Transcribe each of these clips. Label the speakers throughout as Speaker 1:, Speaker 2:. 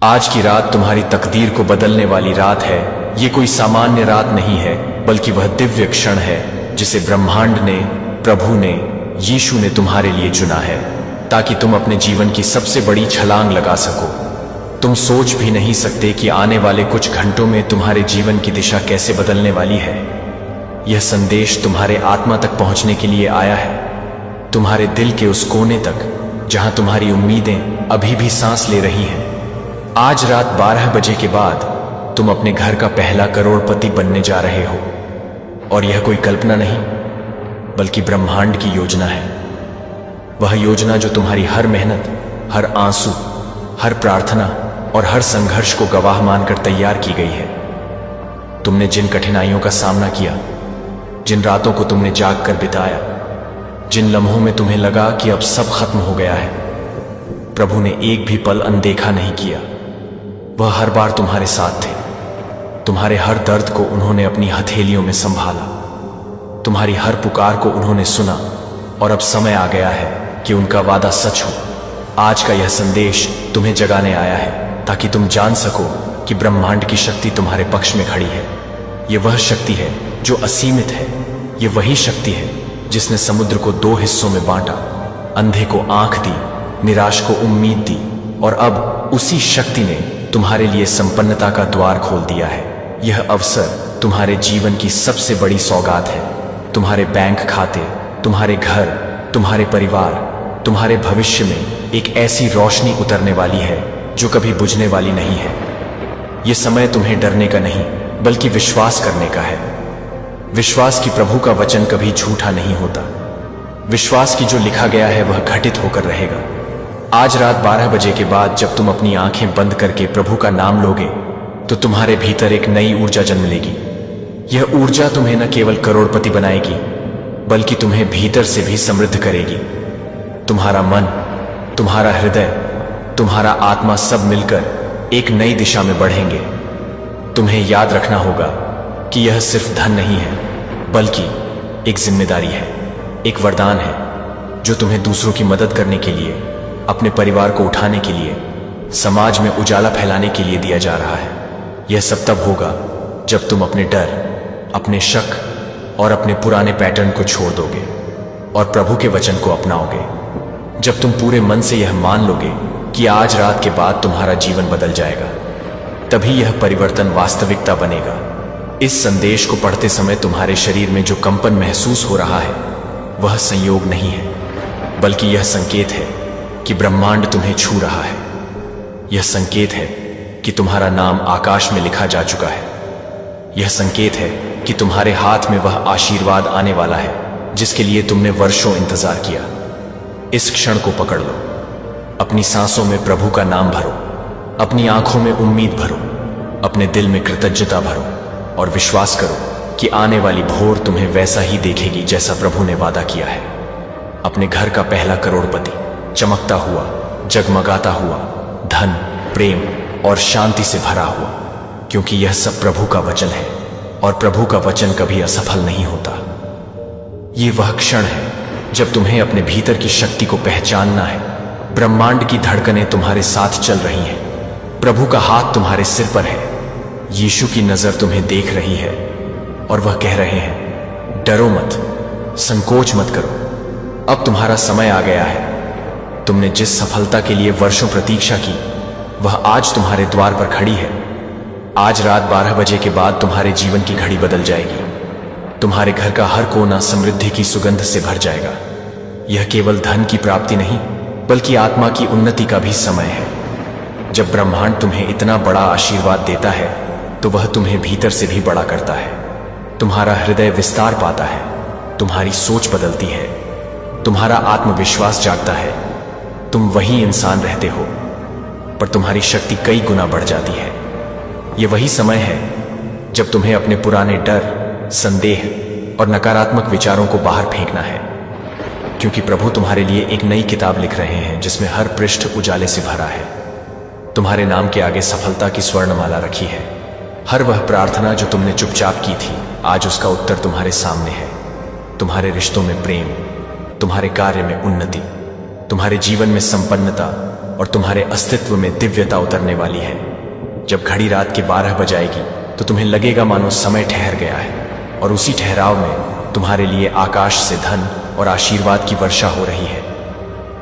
Speaker 1: आज की रात तुम्हारी तकदीर को बदलने वाली रात है। ये कोई सामान्य रात नहीं है, बल्कि वह दिव्य क्षण है जिसे ब्रह्मांड ने, प्रभु ने, यीशु ने तुम्हारे लिए चुना है, ताकि तुम अपने जीवन की सबसे बड़ी छलांग लगा सको। तुम सोच भी नहीं सकते कि आने वाले कुछ घंटों में तुम्हारे जीवन की दिशा कैसे बदलने वाली है। यह संदेश तुम्हारे आत्मा तक पहुंचने के लिए आया है, तुम्हारे दिल के उस कोने तक जहां तुम्हारी उम्मीदें अभी भी सांस ले रही हैं। आज रात 12 बजे के बाद तुम अपने घर का पहला करोड़पति बनने जा रहे हो, और यह कोई कल्पना नहीं बल्कि ब्रह्मांड की योजना है। वह योजना जो तुम्हारी हर मेहनत, हर आंसू, हर प्रार्थना और हर संघर्ष को गवाह मानकर तैयार की गई है। तुमने जिन कठिनाइयों का सामना किया, जिन रातों को तुमने जाग कर बिताया, जिन लम्हों में तुम्हें लगा कि अब सब खत्म हो गया है, प्रभु ने एक भी पल अनदेखा नहीं किया। वह हर बार तुम्हारे साथ थे। तुम्हारे हर दर्द को उन्होंने अपनी हथेलियों में संभाला, तुम्हारी हर पुकार को उन्होंने सुना, और अब समय आ गया है कि उनका वादा सच हो। आज का यह संदेश तुम्हें जगाने आया है, ताकि तुम जान सको कि ब्रह्मांड की शक्ति तुम्हारे पक्ष में खड़ी है। यह वह शक्ति है जो असीमित है। यह वही शक्ति है जिसने समुद्र को 2 हिस्सों में बांटा, अंधे को आंख दी, निराश को उम्मीद दी, और अब उसी शक्ति ने तुम्हारे लिए संपन्नता का द्वार खोल दिया है। यह अवसर तुम्हारे जीवन की सबसे बड़ी सौगात है। तुम्हारे बैंक खाते, तुम्हारे घर, तुम्हारे परिवार, तुम्हारे भविष्य में एक ऐसी रोशनी उतरने वाली है जो कभी बुझने वाली नहीं है। यह समय तुम्हें डरने का नहीं, बल्कि विश्वास करने का है। विश्वास कि प्रभु का वचन कभी झूठा नहीं होता। विश्वास कि जो लिखा गया है वह घटित होकर रहेगा। आज रात 12 बजे के बाद जब तुम अपनी आंखें बंद करके प्रभु का नाम लोगे, तो तुम्हारे भीतर एक नई ऊर्जा जन्म लेगी। यह ऊर्जा तुम्हें न केवल करोड़पति बनाएगी, बल्कि तुम्हें भीतर से भी समृद्ध करेगी। तुम्हारा मन, तुम्हारा हृदय, तुम्हारा आत्मा सब मिलकर एक नई दिशा में बढ़ेंगे। तुम्हें याद रखना होगा कि यह सिर्फ धन नहीं है, बल्कि एक जिम्मेदारी है, एक वरदान है जो तुम्हें दूसरों की मदद करने के लिए, अपने परिवार को उठाने के लिए, समाज में उजाला फैलाने के लिए दिया जा रहा है। यह सब तब होगा जब तुम अपने डर, अपने शक और अपने पुराने पैटर्न को छोड़ दोगे और प्रभु के वचन को अपनाओगे। जब तुम पूरे मन से यह मान लोगे कि आज रात के बाद तुम्हारा जीवन बदल जाएगा, तभी यह परिवर्तन वास्तविकता बनेगा। इस संदेश को पढ़ते समय तुम्हारे शरीर में जो कंपन महसूस हो रहा है वह संयोग नहीं है, बल्कि यह संकेत है कि ब्रह्मांड तुम्हें छू रहा है। यह संकेत है कि तुम्हारा नाम आकाश में लिखा जा चुका है। यह संकेत है कि तुम्हारे हाथ में वह आशीर्वाद आने वाला है जिसके लिए तुमने वर्षों इंतजार किया। इस क्षण को पकड़ लो। अपनी सांसों में प्रभु का नाम भरो, अपनी आंखों में उम्मीद भरो, अपने दिल में कृतज्ञता भरो, और विश्वास करो कि आने वाली भोर तुम्हें वैसा ही देखेगी जैसा प्रभु ने वादा किया है। अपने घर का पहला करोड़पति, चमकता हुआ, जगमगाता हुआ, धन, प्रेम और शांति से भरा हुआ, क्योंकि यह सब प्रभु का वचन है, और प्रभु का वचन कभी असफल नहीं होता। ये वह क्षण है जब तुम्हें अपने भीतर की शक्ति को पहचानना है। ब्रह्मांड की धड़कनें तुम्हारे साथ चल रही हैं, प्रभु का हाथ तुम्हारे सिर पर है, यीशु की नजर तुम्हें देख रही है, और वह कह रहे हैं, डरो मत, संकोच मत करो, अब तुम्हारा समय आ गया है। तुमने जिस सफलता के लिए वर्षों प्रतीक्षा की, वह आज तुम्हारे द्वार पर खड़ी है। आज रात 12 बजे के बाद तुम्हारे जीवन की घड़ी बदल जाएगी। तुम्हारे घर का हर कोना समृद्धि की सुगंध से भर जाएगा। यह केवल धन की प्राप्ति नहीं, बल्कि आत्मा की उन्नति का भी समय है। जब ब्रह्मांड तुम्हें इतना बड़ा आशीर्वाद देता है, तो वह तुम्हें भीतर से भी बड़ा करता है। तुम्हारा हृदय विस्तार पाता है, तुम्हारी सोच बदलती है, तुम्हारा आत्मविश्वास जागता है। तुम वही इंसान रहते हो, पर तुम्हारी शक्ति कई गुना बढ़ जाती है। यह वही समय है जब तुम्हें अपने पुराने डर, संदेह और नकारात्मक विचारों को बाहर फेंकना है, क्योंकि प्रभु तुम्हारे लिए एक नई किताब लिख रहे हैं जिसमें हर पृष्ठ उजाले से भरा है। तुम्हारे नाम के आगे सफलता की स्वर्णमाला रखी है। हर वह प्रार्थना जो तुमने चुपचाप की थी, आज उसका उत्तर तुम्हारे सामने है। तुम्हारे रिश्तों में प्रेम, तुम्हारे कार्य में उन्नति, तुम्हारे जीवन में संपन्नता और तुम्हारे अस्तित्व में दिव्यता उतरने वाली है। जब घड़ी रात के 12 बजाएगी तो तुम्हें लगेगा मानो समय ठहर गया है, और उसी ठहराव में तुम्हारे लिए आकाश से धन और आशीर्वाद की वर्षा हो रही है।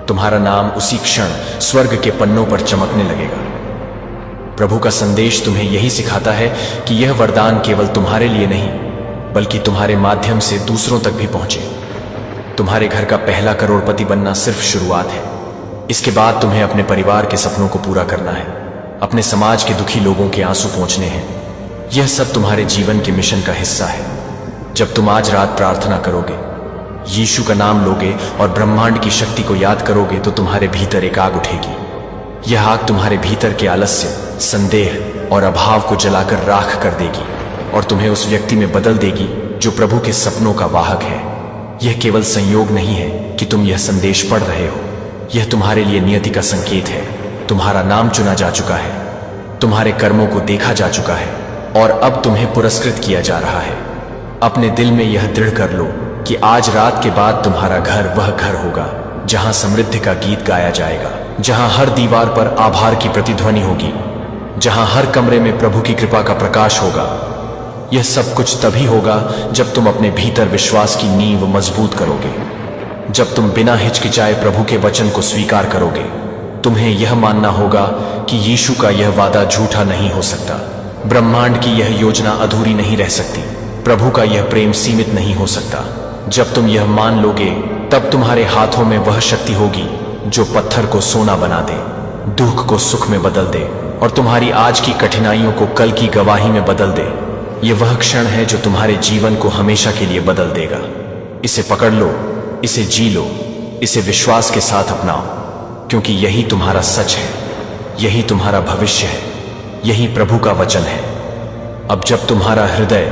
Speaker 1: तुम्हारा नाम उसी क्षण स्वर्ग के पन्नों पर चमकने लगेगा। प्रभु का संदेश तुम्हें यही सिखाता है कि यह वरदान केवल तुम्हारे लिए नहीं, बल्कि तुम्हारे माध्यम से दूसरों तक भी पहुंचे। तुम्हारे घर का पहला करोड़पति बनना सिर्फ शुरुआत है। इसके बाद तुम्हें अपने परिवार के सपनों को पूरा करना है, अपने समाज के दुखी लोगों के आंसू पोंछने हैं। यह सब तुम्हारे जीवन के मिशन का हिस्सा है। जब तुम आज रात प्रार्थना करोगे, यीशु का नाम लोगे और ब्रह्मांड की शक्ति को याद करोगे, तो तुम्हारे भीतर एक आग उठेगी। यह आग तुम्हारे भीतर के आलस्य, संदेह और अभाव को जलाकर राख कर देगी और तुम्हें उस व्यक्ति में बदल देगी जो प्रभु के सपनों का वाहक है। यह केवल संयोग नहीं है कि तुम यह संदेश पढ़ रहे हो, यह तुम्हारे लिए नियति का संकेत है। तुम्हारा नाम चुना जा चुका है, तुम्हारे कर्मों को देखा जा चुका है और अब तुम्हें पुरस्कृत किया जा रहा है। अपने दिल में यह दृढ़ कर लो कि आज रात के बाद तुम्हारा घर वह घर होगा जहां समृद्धि का गीत गाया जाएगा, जहां हर दीवार पर आभार की प्रतिध्वनि होगी, जहां हर कमरे में प्रभु की कृपा का प्रकाश होगा। यह सब कुछ तभी होगा जब तुम अपने भीतर विश्वास की नींव मजबूत करोगे, जब तुम बिना हिचकिचाए प्रभु के वचन को स्वीकार करोगे। तुम्हें यह मानना होगा कि यीशु का यह वादा झूठा नहीं हो सकता, ब्रह्मांड की यह योजना अधूरी नहीं रह सकती, प्रभु का यह प्रेम सीमित नहीं हो सकता। जब तुम यह मान लोगे, तब तुम्हारे हाथों में वह शक्ति होगी जो पत्थर को सोना बना दे, दुख को सुख में बदल दे और तुम्हारी आज की कठिनाइयों को कल की गवाही में बदल दे। यह वह क्षण है जो तुम्हारे जीवन को हमेशा के लिए बदल देगा। इसे पकड़ लो, इसे जी लो, इसे विश्वास के साथ अपनाओ, क्योंकि यही तुम्हारा सच है, यही तुम्हारा भविष्य है, यही प्रभु का वचन है। अब जब तुम्हारा हृदय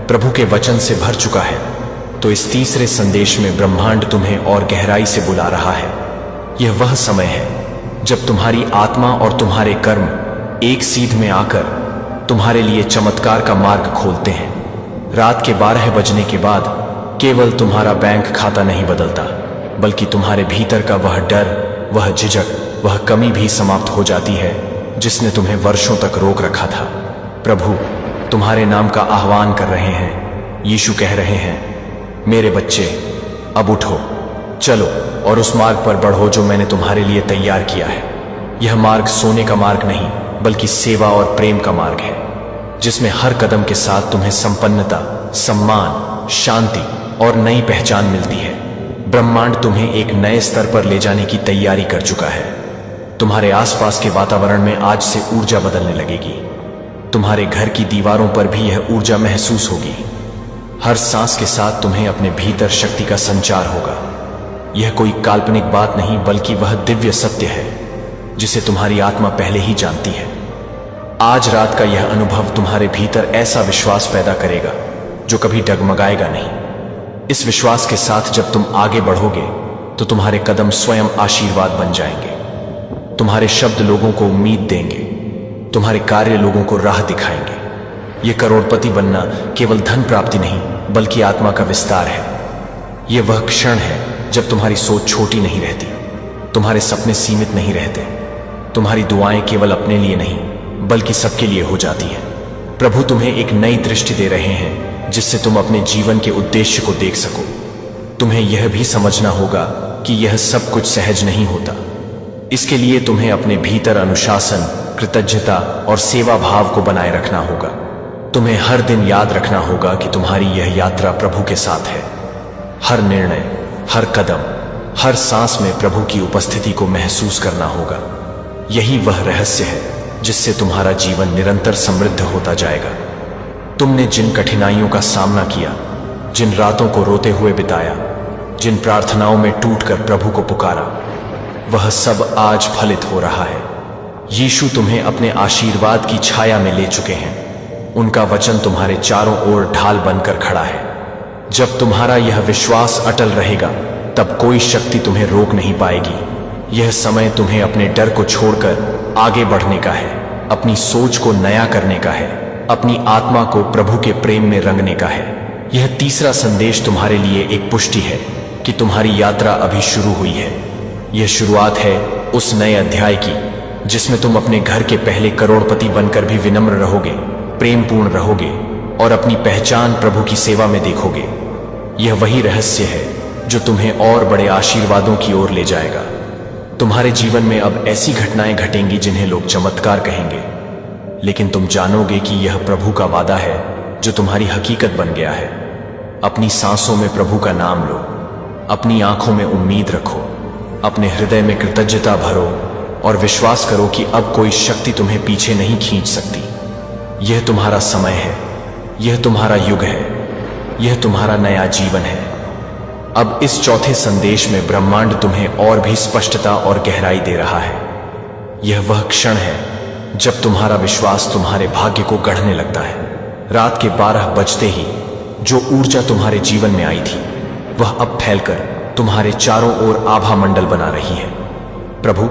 Speaker 1: प्रभु के वचन से भर चुका है, तो इस तीसरे संदेश में ब्रह्मांड तुम्हें और गहराई से बुला रहा है। यह वह समय है जब तुम्हारी आत्मा और तुम्हारे कर्म एक सीध में आकर तुम्हारे लिए चमत्कार का मार्ग खोलते हैं। रात के 12 बजने के बाद केवल तुम्हारा बैंक खाता नहीं बदलता, बल्कि तुम्हारे भीतर का वह डर, वह झिझक, वह कमी भी समाप्त हो जाती है जिसने तुम्हें वर्षों तक रोक रखा था। प्रभु तुम्हारे नाम का आह्वान कर रहे हैं। यीशु कह रहे हैं, मेरे बच्चे, अब उठो, चलो और उस मार्ग पर बढ़ो जो मैंने तुम्हारे लिए तैयार किया है। यह मार्ग सोने का मार्ग नहीं, बल्कि सेवा और प्रेम का मार्ग है, जिसमें हर कदम के साथ तुम्हें संपन्नता, सम्मान, शांति और नई पहचान मिलती है। ब्रह्मांड तुम्हें एक नए स्तर पर ले जाने की तैयारी कर चुका है। तुम्हारे आसपास के वातावरण में आज से ऊर्जा बदलने लगेगी। तुम्हारे घर की दीवारों पर भी यह ऊर्जा महसूस होगी। हर सांस के साथ तुम्हें अपने भीतर शक्ति का संचार होगा। यह कोई काल्पनिक बात नहीं, बल्कि वह दिव्य सत्य है जिसे तुम्हारी आत्मा पहले ही जानती है। आज रात का यह अनुभव तुम्हारे भीतर ऐसा विश्वास पैदा करेगा जो कभी डगमगाएगा नहीं। इस विश्वास के साथ जब तुम आगे बढ़ोगे, तो तुम्हारे कदम स्वयं आशीर्वाद बन जाएंगे। तुम्हारे शब्द लोगों को उम्मीद देंगे, तुम्हारे कार्य लोगों को राह दिखाएंगे। यह करोड़पति बनना केवल धन प्राप्ति नहीं, बल्कि आत्मा का विस्तार है। यह वह क्षण है जब तुम्हारी सोच छोटी नहीं रहती, तुम्हारे सपने सीमित नहीं रहते, तुम्हारी दुआएं केवल अपने लिए नहीं, बल्कि सबके लिए हो जाती हैं। प्रभु तुम्हें एक नई दृष्टि दे रहे हैं, जिससे तुम अपने जीवन के उद्देश्य को देख सको। तुम्हें यह भी समझना होगा कि यह सब कुछ सहज नहीं होता। इसके लिए तुम्हें अपने भीतर अनुशासन, कृतज्ञता और सेवा भाव को बनाए रखना होगा। तुम्हें हर दिन याद रखना होगा कि तुम्हारी यह यात्रा प्रभु के साथ है। हर निर्णय, हर कदम, हर सांस में प्रभु की उपस्थिति को महसूस करना होगा। यही वह रहस्य है जिससे तुम्हारा जीवन निरंतर समृद्ध होता जाएगा। तुमने जिन कठिनाइयों का सामना किया, जिन रातों को रोते हुए बिताया, जिन प्रार्थनाओं में टूटकर प्रभु को पुकारा, वह सब आज फलित हो रहा है। यीशु तुम्हें अपने आशीर्वाद की छाया में ले चुके हैं। उनका वचन तुम्हारे चारों ओर ढाल बनकर खड़ा है। जब तुम्हारा यह विश्वास अटल रहेगा, तब कोई शक्ति तुम्हें रोक नहीं पाएगी। यह समय तुम्हें अपने डर को छोड़कर आगे बढ़ने का है, अपनी सोच को नया करने का है, अपनी आत्मा को प्रभु के प्रेम में रंगने का है। यह तीसरा संदेश तुम्हारे लिए एक पुष्टि है कि तुम्हारी यात्रा अभी शुरू हुई है। यह शुरुआत है उस नए अध्याय की जिसमें तुम अपने घर के पहले करोड़पति बनकर भी विनम्र रहोगे, प्रेमपूर्ण रहोगे और अपनी पहचान प्रभु की सेवा में देखोगे। यह वही रहस्य है जो तुम्हें और बड़े आशीर्वादों की ओर ले जाएगा। तुम्हारे जीवन में अब ऐसी घटनाएं घटेंगी जिन्हें लोग चमत्कार कहेंगे, लेकिन तुम जानोगे कि यह प्रभु का वादा है जो तुम्हारी हकीकत बन गया है। अपनी सांसों में प्रभु का नाम लो, अपनी आंखों में उम्मीद रखो, अपने हृदय में कृतज्ञता भरो और विश्वास करो कि अब कोई शक्ति तुम्हें पीछे नहीं खींच सकती। यह तुम्हारा समय है, यह तुम्हारा युग है, यह तुम्हारा नया जीवन है। अब इस चौथे संदेश में ब्रह्मांड तुम्हें और भी स्पष्टता और गहराई दे रहा है। यह वह क्षण है जब तुम्हारा विश्वास तुम्हारे भाग्य को गढ़ने लगता है। रात के 12 बजते ही जो ऊर्जा तुम्हारे जीवन में आई थी वह अब फैलकर तुम्हारे चारों ओर आभा मंडल बना रही है। प्रभु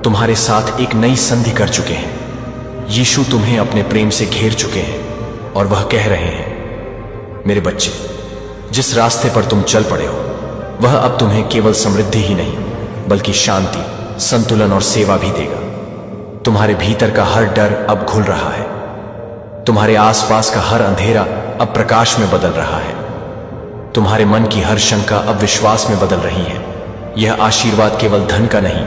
Speaker 1: तुम्हारे साथ एक नई संधि कर चुके हैं। यीशु तुम्हें अपने प्रेम से घेर चुके हैं और वह कह रहे हैं, मेरे बच्चे, जिस रास्ते पर तुम चल पड़े हो वह अब तुम्हें केवल समृद्धि ही नहीं बल्कि शांति, संतुलन और सेवा भी देगा। तुम्हारे भीतर का हर डर अब घुल रहा है। तुम्हारे आसपास का हर अंधेरा अब प्रकाश में बदल रहा है। तुम्हारे मन की हर शंका अब विश्वास में बदल रही है। यह आशीर्वाद केवल धन का नहीं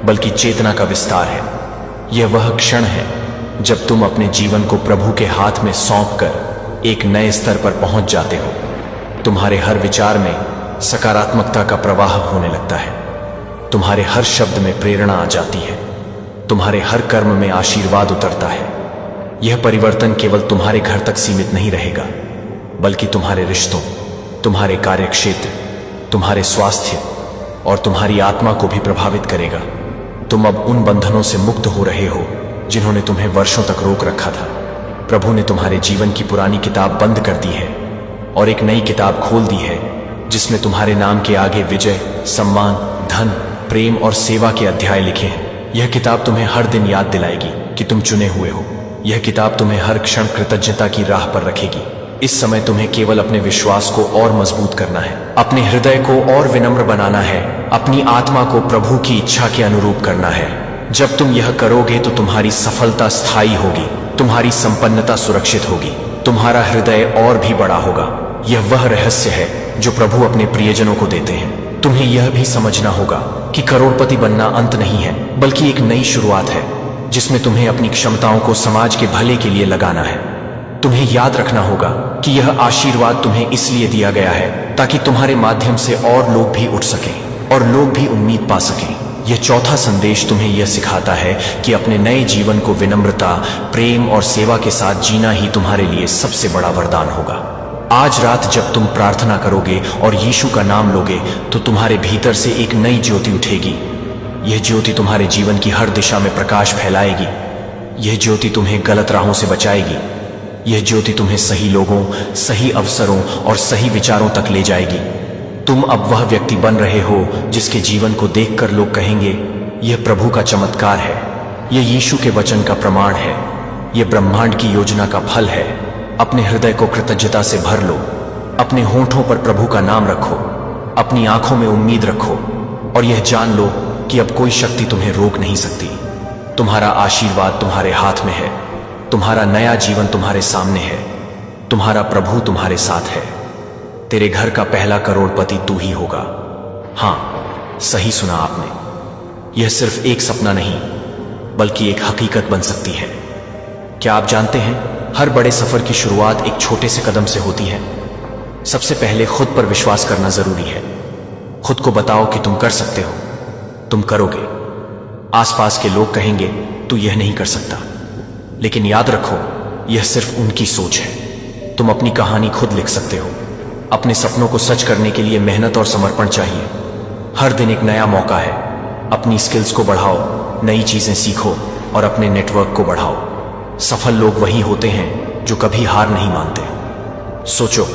Speaker 1: बल्कि चेतना का विस्तार है। यह वह क्षण है जब तुम अपने जीवन को प्रभु के हाथ में सौंपकर एक नए स्तर पर पहुंच जाते हो। तुम्हारे हर विचार में सकारात्मकता का प्रवाह होने लगता है। तुम्हारे हर शब्द में प्रेरणा आ जाती है। तुम्हारे हर कर्म में आशीर्वाद उतरता है। यह परिवर्तन केवल तुम्हारे घर तक सीमित नहीं रहेगा बल्कि तुम्हारे रिश्तों, तुम्हारे कार्यक्षेत्र, तुम्हारे स्वास्थ्य और तुम्हारी आत्मा को भी प्रभावित करेगा। तुम अब उन बंधनों से मुक्त हो रहे हो जिन्होंने तुम्हें वर्षों तक रोक रखा था। प्रभु ने तुम्हारे जीवन की पुरानी किताब बंद कर दी है और एक नई किताब खोल दी है जिसमें तुम्हारे नाम के आगे विजय, सम्मान, धन, प्रेम और सेवा के अध्याय लिखे हैं। यह किताब तुम्हें हर दिन याद दिलाएगी कि तुम चुने हुए हो। यह किताब तुम्हें हर क्षण कृतज्ञता की राह पर रखेगी। इस समय तुम्हें केवल अपने विश्वास को और मजबूत करना है, अपने हृदय को और विनम्र बनाना है, अपनी आत्मा को प्रभु की इच्छा के अनुरूप करना है। जब तुम यह करोगे तो तुम्हारी सफलता स्थायी होगी, तुम्हारी संपन्नता सुरक्षित होगी, तुम्हारा हृदय और भी बड़ा होगा। यह वह रहस्य है जो प्रभु अपने प्रियजनों को देते हैं। तुम्हें यह भी समझना होगा कि करोड़पति बनना अंत नहीं है बल्कि एक नई शुरुआत है जिसमें तुम्हें अपनी क्षमताओं को समाज के भले के लिए लगाना है। तुम्हें याद रखना होगा कि यह आशीर्वाद तुम्हें इसलिए दिया गया है ताकि तुम्हारे माध्यम से और लोग भी उठ सकें और लोग भी उम्मीद पा सकें। यह चौथा संदेश तुम्हें यह सिखाता है कि अपने नए जीवन को विनम्रता, प्रेम और सेवा के साथ जीना ही तुम्हारे लिए सबसे बड़ा वरदान होगा। आज रात जब तुम प्रार्थना करोगे और यीशु का नाम लोगे तो तुम्हारे भीतर से एक नई ज्योति उठेगी। यह ज्योति तुम्हारे जीवन की हर दिशा में प्रकाश फैलाएगी। यह ज्योति तुम्हें गलत राहों से बचाएगी। यह ज्योति तुम्हें सही लोगों, सही अवसरों और सही विचारों तक ले जाएगी। तुम अब वह व्यक्ति बन रहे हो जिसके जीवन को देखकर लोग कहेंगे, यह प्रभु का चमत्कार है, यह यीशु के वचन का प्रमाण है, यह ब्रह्मांड की योजना का फल है। अपने हृदय को कृतज्ञता से भर लो, अपने होंठों पर प्रभु का नाम रखो, अपनी आंखों में उम्मीद रखो और यह जान लो कि अब कोई शक्ति तुम्हें रोक नहीं सकती। तुम्हारा आशीर्वाद तुम्हारे हाथ में है, तुम्हारा नया जीवन तुम्हारे सामने है, तुम्हारा प्रभु तुम्हारे साथ है। तेरे घर का पहला करोड़पति तू ही होगा। हाँ, सही सुना आपने। यह सिर्फ एक सपना नहीं बल्कि एक हकीकत बन सकती है। क्या आप जानते हैं, हर बड़े सफर की शुरुआत एक छोटे से कदम से होती है। सबसे पहले खुद पर विश्वास करना जरूरी है। खुद को बताओ कि तुम कर सकते हो, तुम करोगे। आसपास के लोग कहेंगे तू यह नहीं कर सकता, लेकिन याद रखो यह सिर्फ उनकी सोच है। तुम अपनी कहानी खुद लिख सकते हो। अपने सपनों को सच करने के लिए मेहनत और समर्पण चाहिए। हर दिन एक नया मौका है। अपनी स्किल्स को बढ़ाओ, नई चीजें सीखो और अपने नेटवर्क को बढ़ाओ। सफल लोग वही होते हैं जो कभी हार नहीं मानते। सोचो,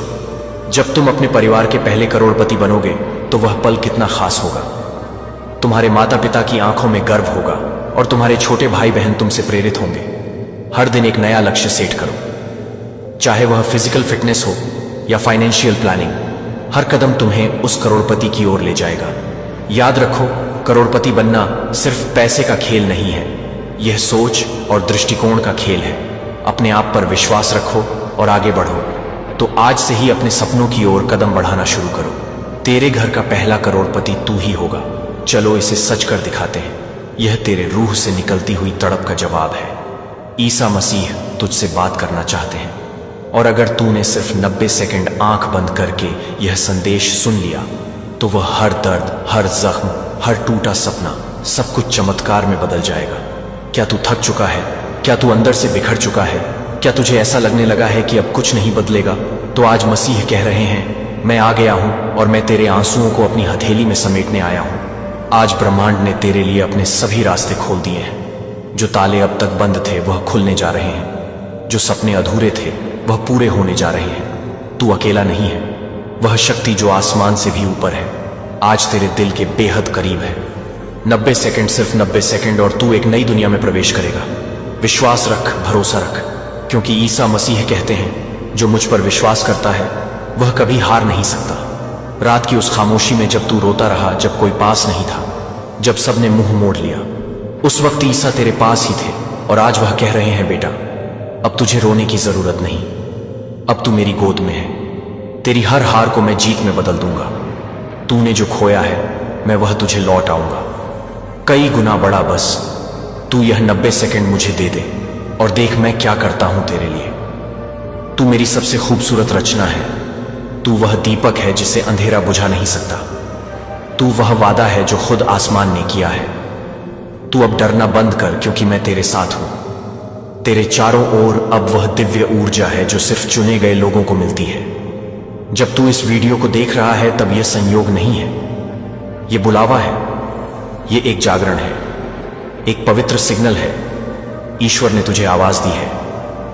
Speaker 1: जब तुम अपने परिवार के पहले करोड़पति बनोगे तो वह पल कितना खास होगा। तुम्हारे माता पिता की आंखों में गर्व होगा और तुम्हारे छोटे भाई बहन तुमसे प्रेरित होंगे। हर दिन एक नया लक्ष्य सेट करो, चाहे वह फिजिकल फिटनेस हो या फाइनेंशियल प्लानिंग। हर कदम तुम्हें उस करोड़पति की ओर ले जाएगा। याद रखो, करोड़पति बनना सिर्फ पैसे का खेल नहीं है, यह सोच और दृष्टिकोण का खेल है। अपने आप पर विश्वास रखो और आगे बढ़ो। तो आज से ही अपने सपनों की ओर कदम बढ़ाना शुरू करो। तेरे घर का पहला करोड़पति तू ही होगा। चलो इसे सच कर दिखाते हैं। यह तेरे रूह से निकलती हुई तड़प का जवाब है। ईसा मसीह तुझसे बात करना चाहते हैं, और अगर तूने सिर्फ 90 सेकंड आंख बंद करके यह संदेश सुन लिया तो वह हर दर्द, हर जख्म, हर टूटा सपना सब कुछ चमत्कार में बदल जाएगा। क्या तू थक चुका है? क्या तू अंदर से बिखर चुका है? क्या तुझे ऐसा लगने लगा है कि अब कुछ नहीं बदलेगा? तो आज मसीह कह रहे हैं, मैं आ गया हूं और मैं तेरे आंसुओं को अपनी हथेली में समेटने आया हूं। आज ब्रह्मांड ने तेरे लिए अपने सभी रास्ते खोल दिए हैं। जो ताले अब तक बंद थे वह खुलने जा रहे हैं। जो सपने अधूरे थे वह पूरे होने जा रहे हैं। तू अकेला नहीं है। वह शक्ति जो आसमान से भी ऊपर है आज तेरे दिल के बेहद करीब है। 90 सेकंड, सिर्फ 90 सेकंड, और तू एक नई दुनिया में प्रवेश करेगा। विश्वास रख, भरोसा रख, क्योंकि ईसा मसीह कहते हैं, जो मुझ पर विश्वास करता है वह कभी हार नहीं सकता। रात की उस खामोशी में जब तू रोता रहा, जब कोई पास नहीं था, जब सबने मुंह मोड़ लिया, उस वक्त ईसा तेरे पास ही थे। और आज वह कह रहे हैं, बेटा अब तुझे रोने की जरूरत नहीं। अब तू मेरी गोद में है। तेरी हर हार को मैं जीत में बदल दूंगा। तूने जो खोया है मैं वह तुझे लौट आऊंगा, कई गुना बड़ा। बस तू यह 90 सेकंड मुझे दे दे और देख मैं क्या करता हूं तेरे लिए। तू मेरी सबसे खूबसूरत रचना है। तू वह दीपक है जिसे अंधेरा बुझा नहीं सकता। तू वह वादा है जो खुद आसमान ने किया है। तू अब डरना बंद कर, क्योंकि मैं तेरे साथ हूं। तेरे चारों ओर अब वह दिव्य ऊर्जा है जो सिर्फ चुने गए लोगों को मिलती है। जब तू इस वीडियो को देख रहा है तब यह संयोग नहीं है, यह बुलावा है, यह एक जागरण है, एक पवित्र सिग्नल है। ईश्वर ने तुझे आवाज दी है,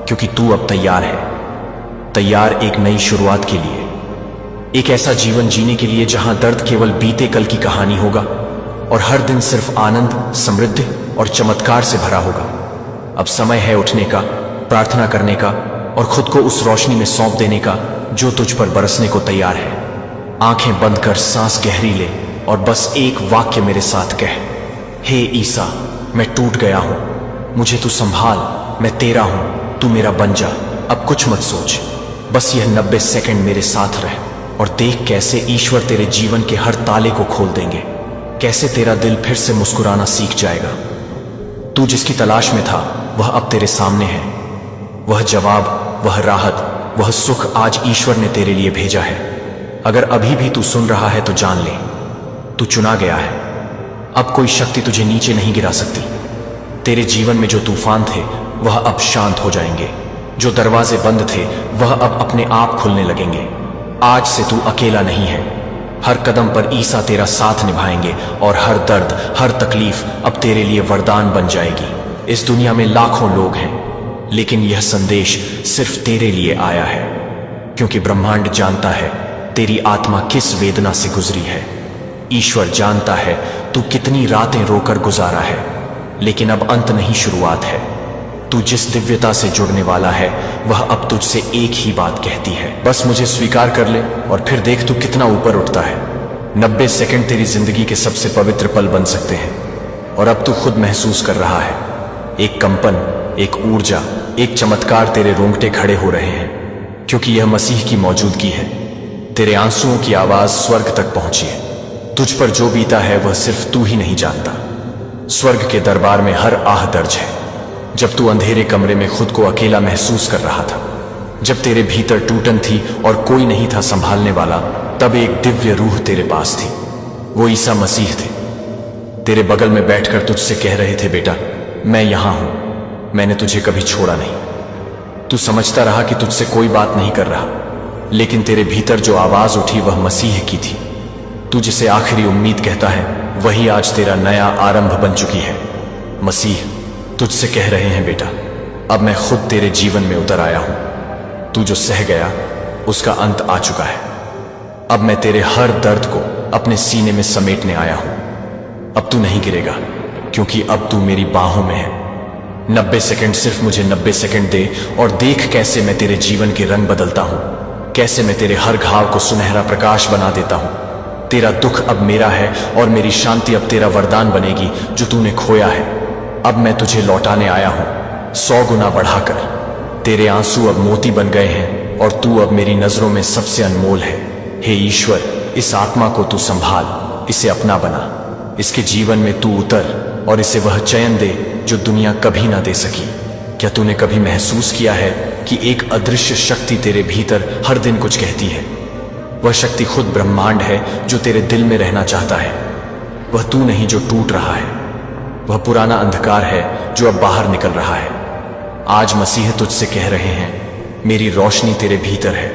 Speaker 1: क्योंकि तू अब तैयार है। तैयार एक नई शुरुआत के लिए, एक ऐसा जीवन जीने के लिए जहां दर्द केवल बीते कल की कहानी होगा और हर दिन सिर्फ आनंद, समृद्धि और चमत्कार से भरा होगा। अब समय है उठने का, प्रार्थना करने का और खुद को उस रोशनी में सौंप देने का जो तुझ पर बरसने को तैयार है। आंखें बंद कर सांस गहरी ले और बस एक वाक्य मेरे साथ कह, हे ईसा, मैं टूट गया हूं, मुझे तू संभाल, मैं तेरा हूं, तू मेरा बन जा। अब कुछ मत सोच, बस यह 90 सेकंड मेरे साथ रह और देख कैसे ईश्वर तेरे जीवन के हर ताले को खोल देंगे, कैसे तेरा दिल फिर से मुस्कुराना सीख जाएगा। तू जिसकी तलाश में था वह अब तेरे सामने है। वह जवाब, वह राहत, वह सुख आज ईश्वर ने तेरे लिए भेजा है। अगर अभी भी तू सुन रहा है तो जान ले, तू चुना गया है। अब कोई शक्ति तुझे नीचे नहीं गिरा सकती। तेरे जीवन में जो तूफान थे वह अब शांत हो जाएंगे। जो दरवाजे बंद थे वह अब अपने आप खुलने लगेंगे। आज से तू अकेला नहीं है। हर कदम पर ईसा तेरा साथ निभाएंगे और हर दर्द, हर तकलीफ अब तेरे लिए वरदान बन जाएगी। इस दुनिया में लाखों लोग हैं, लेकिन यह संदेश सिर्फ तेरे लिए आया है, क्योंकि ब्रह्मांड जानता है तेरी आत्मा किस वेदना से गुजरी है। ईश्वर जानता है तू कितनी रातें रोकर गुजारा है, लेकिन अब अंत नहीं, शुरुआत है। तू जिस दिव्यता से जुड़ने वाला है वह अब तुझसे एक ही बात कहती है, बस मुझे स्वीकार कर ले और फिर देख तू कितना ऊपर उठता है। 90 सेकंड तेरी जिंदगी के सबसे पवित्र पल बन सकते हैं और अब तू खुद महसूस कर रहा है। एक कंपन, एक ऊर्जा, एक चमत्कार, तेरे रोंगटे खड़े हो रहे हैं, क्योंकि यह मसीह की मौजूदगी है। तेरे आंसुओं की आवाज स्वर्ग तक पहुंची है। तुझ पर जो बीता है वह सिर्फ तू ही नहीं जानता। स्वर्ग के दरबार में हर आह दर्ज है। जब तू अंधेरे कमरे में खुद को अकेला महसूस कर रहा था, जब तेरे भीतर टूटन थी और कोई नहीं था संभालने वाला, तब एक दिव्य रूह तेरे पास थी। वो ईसा मसीह थे। तेरे बगल में बैठकर तुझसे कह रहे थे, बेटा मैं यहां हूं, मैंने तुझे कभी छोड़ा नहीं। तू समझता रहा कि तुझसे कोई बात नहीं कर रहा, लेकिन तेरे भीतर जो आवाज उठी वह मसीह की थी। तू जिसे आखिरी उम्मीद कहता है वही आज तेरा नया आरंभ बन चुकी है। मसीह तुझसे कह रहे हैं, बेटा अब मैं खुद तेरे जीवन में उतर आया हूं। तू जो सह गया उसका अंत आ चुका है। अब मैं तेरे हर दर्द को अपने सीने में समेटने आया हूं। अब तू नहीं गिरेगा, क्योंकि अब तू मेरी बाहों में है। 90 सेकंड, सिर्फ मुझे 90 सेकंड दे और देख कैसे मैं तेरे जीवन के रंग बदलता हूं, कैसे मैं तेरे हर घाव को सुनहरा प्रकाश बना देता हूं। तेरा दुख अब मेरा है और मेरी शांति अब तेरा वरदान बनेगी जो तूने खोया है। अब मैं तुझे लौटाने आया हूं 100 गुना बढ़ाकर। तेरे आंसू अब मोती बन गए हैं और तू अब मेरी नजरों में सबसे अनमोल है। हे ईश्वर, इस आत्मा को तू संभाल, इसे अपना बना, इसके जीवन में तू उतर और इसे वह चयन दे जो दुनिया कभी ना दे सकी। क्या तूने कभी महसूस किया है कि एक अदृश्य शक्ति तेरे भीतर हर दिन कुछ कहती है? वह शक्ति खुद ब्रह्मांड है जो तेरे दिल में रहना चाहता है। वह तू नहीं जो टूट रहा है, वह पुराना अंधकार है जो अब बाहर निकल रहा है। आज मसीह तुझसे कह रहे हैं, मेरी रोशनी तेरे भीतर है।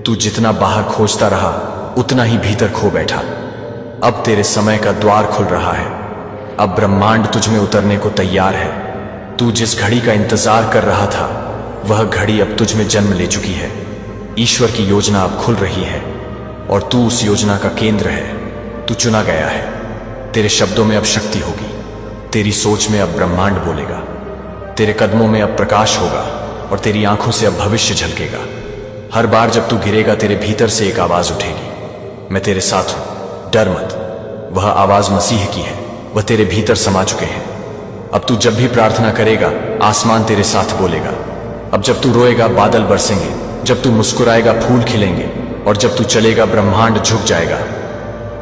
Speaker 1: तू जितना बाहर खोजता रहा उतना ही भीतर खो बैठा। अब तेरे समय का द्वार खुल रहा है। अब ब्रह्मांड तुझ में उतरने को तैयार है। तू जिस घड़ी का इंतजार कर रहा था वह घड़ी अब तुझ में जन्म ले चुकी है। ईश्वर की योजना अब खुल रही है और तू उस योजना का केंद्र है। तू चुना गया है। तेरे शब्दों में अब शक्ति होगी, तेरी सोच में अब ब्रह्मांड बोलेगा, तेरे कदमों में अब प्रकाश होगा और तेरी आंखों से अब भविष्य झलकेगा। हर बार जब तू गिरेगा तेरे भीतर से एक आवाज उठेगी, मैं तेरे साथ हूं, डर मत। वह आवाज मसीह की है, वह तेरे भीतर समा चुके हैं। अब तू जब भी प्रार्थना करेगा आसमान तेरे साथ बोलेगा। अब जब तू रोएगा बादल बरसेंगे, जब तू मुस्कुराएगा फूल खिलेंगे और जब तू चलेगा ब्रह्मांड झुक जाएगा।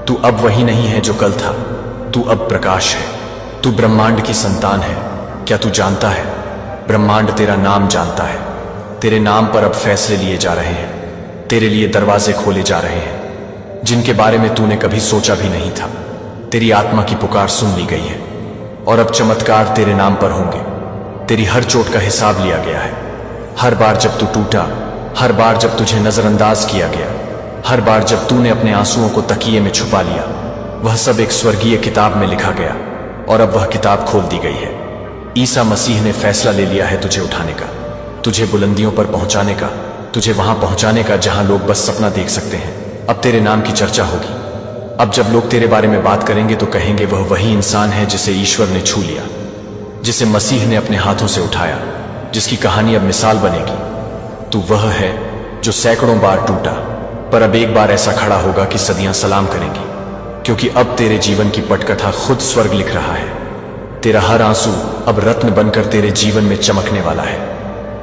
Speaker 1: तू अब वही नहीं है जो कल था, तू अब प्रकाश है। तू ब्रह्मांड की संतान है। क्या तू जानता है, ब्रह्मांड तेरा नाम जानता है। तेरे नाम पर अब फैसले लिए जा रहे हैं, तेरे लिए दरवाजे खोले जा रहे हैं जिनके बारे में तूने कभी सोचा भी नहीं था। तेरी आत्मा की पुकार सुन ली गई है और अब चमत्कार तेरे नाम पर होंगे। तेरी हर चोट का हिसाब लिया गया है। हर बार जब तू टूटा, हर बार जब तुझे नजरअंदाज किया गया, हर बार जब तूने अपने आंसुओं को तकिए में छुपा लिया, वह सब एक स्वर्गीय किताब में लिखा गया और अब वह किताब खोल दी गई है। ईसा मसीह ने फैसला ले लिया है तुझे उठाने का, तुझे बुलंदियों पर पहुंचाने का, तुझे वहां पहुंचाने का जहां लोग बस सपना देख सकते हैं। अब तेरे नाम की चर्चा होगी। अब जब लोग तेरे बारे में बात करेंगे तो कहेंगे वह वही इंसान है जिसे ईश्वर ने छू लिया, जिसे मसीह ने अपने हाथों से उठाया, जिसकी कहानी अब मिसाल बनेगी। तू वह है जो सैकड़ों बार टूटा पर अब एक बार ऐसा खड़ा होगा कि सदियां सलाम करेंगी, क्योंकि अब तेरे जीवन की पटकथा खुद स्वर्ग लिख रहा है। तेरा हर आंसू अब रत्न बनकर तेरे जीवन में चमकने वाला है।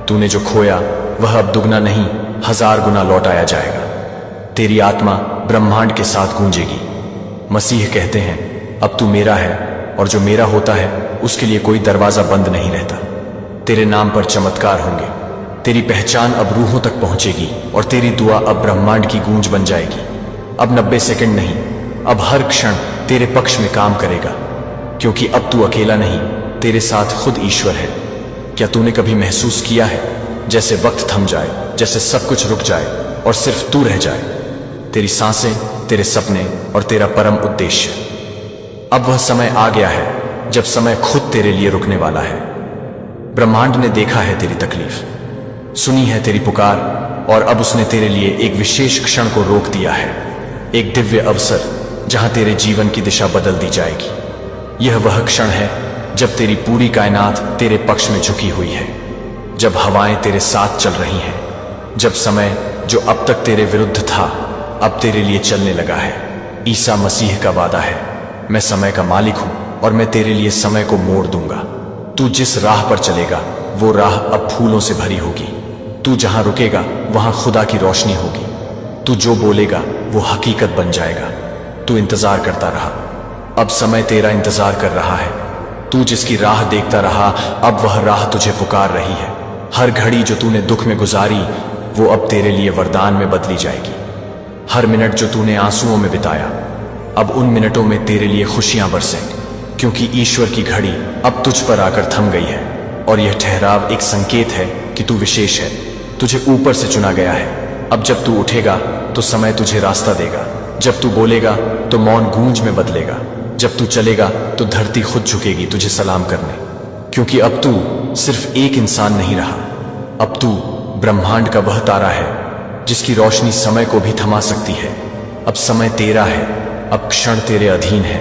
Speaker 1: तूने जो खोया वह अब दुगना नहीं 1000 गुना लौटाया जाएगा। तेरी आत्मा ब्रह्मांड के साथ गूंजेगी। मसीह कहते हैं, अब तू मेरा है और जो मेरा होता है उसके लिए कोई दरवाजा बंद नहीं रहता। तेरे नाम पर चमत्कार होंगे, तेरी पहचान अब रूहों तक पहुंचेगी और तेरी दुआ अब ब्रह्मांड की गूंज बन जाएगी। अब 90 सेकंड नहीं, अब हर क्षण तेरे पक्ष में काम करेगा, क्योंकि अब तू अकेला नहीं, तेरे साथ खुद ईश्वर है। क्या तूने कभी महसूस किया है जैसे वक्त थम जाए, जैसे सब कुछ रुक जाए और सिर्फ तू रह जाए? तेरी सांसें, तेरे सपने और तेरा परम उद्देश्य। अब वह समय आ गया है जब समय खुद तेरे लिए रुकने वाला है। ब्रह्मांड ने देखा है तेरी तकलीफ, सुनी है तेरी पुकार और अब उसने तेरे लिए एक विशेष क्षण को रोक दिया है, एक दिव्य अवसर जहां तेरे जीवन की दिशा बदल दी जाएगी। यह वह क्षण है जब तेरी पूरी कायनात तेरे पक्ष में झुकी हुई है, जब हवाएं तेरे साथ चल रही हैं, जब समय जो अब तक तेरे विरुद्ध था अब तेरे लिए चलने लगा है। ईसा मसीह का वादा है, मैं समय का मालिक हूं और मैं तेरे लिए समय को मोड़ दूंगा। तू जिस राह पर चलेगा वो राह अब फूलों से भरी होगी। तू जहां रुकेगा वहां खुदा की रोशनी होगी। तू जो बोलेगा वो हकीकत बन जाएगा। तू इंतजार करता रहा, अब समय तेरा इंतजार कर रहा है। तू जिसकी राह देखता रहा अब वह राह तुझे पुकार रही है। हर घड़ी जो तूने दुख में गुजारी वो अब तेरे लिए वरदान में बदली जाएगी। हर मिनट जो तूने आंसुओं में बिताया अब उन मिनटों में तेरे लिए खुशियां बरसेंगी, क्योंकि ईश्वर की घड़ी अब तुझ पर आकर थम गई है और यह ठहराव एक संकेत है कि तू विशेष है, तुझे ऊपर से चुना गया है। अब जब तू उठेगा तो समय तुझे रास्ता देगा, जब तू बोलेगा तो मौन गूंज में बदलेगा, जब तू चलेगा तो धरती खुद झुकेगी तुझे सलाम करने, क्योंकि अब तू सिर्फ एक इंसान नहीं रहा, अब तू ब्रह्मांड का वह तारा है जिसकी रोशनी समय को भी थमा सकती है। अब समय तेरा है, अब क्षण तेरे अधीन है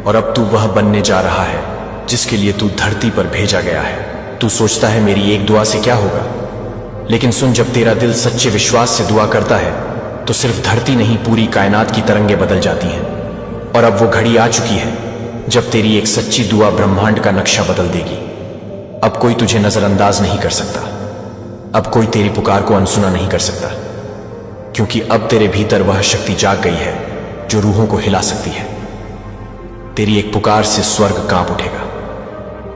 Speaker 1: और अब तू वह बनने जा रहा है जिसके लिए तू धरती पर भेजा गया है। तू सोचता है मेरी एक दुआ से क्या होगा, लेकिन सुन, जब तेरा दिल सच्चे विश्वास से दुआ करता है तो सिर्फ धरती नहीं, पूरी कायनात की तरंगें बदल जाती हैं। और अब वो घड़ी आ चुकी है जब तेरी एक सच्ची दुआ ब्रह्मांड का नक्शा बदल देगी। अब कोई तुझे नजरअंदाज नहीं कर सकता, अब कोई तेरी पुकार को अनसुना नहीं कर सकता, क्योंकि अब तेरे भीतर वह शक्ति जाग गई है जो रूहों को हिला सकती है। तेरी एक पुकार से स्वर्ग कांप उठेगा,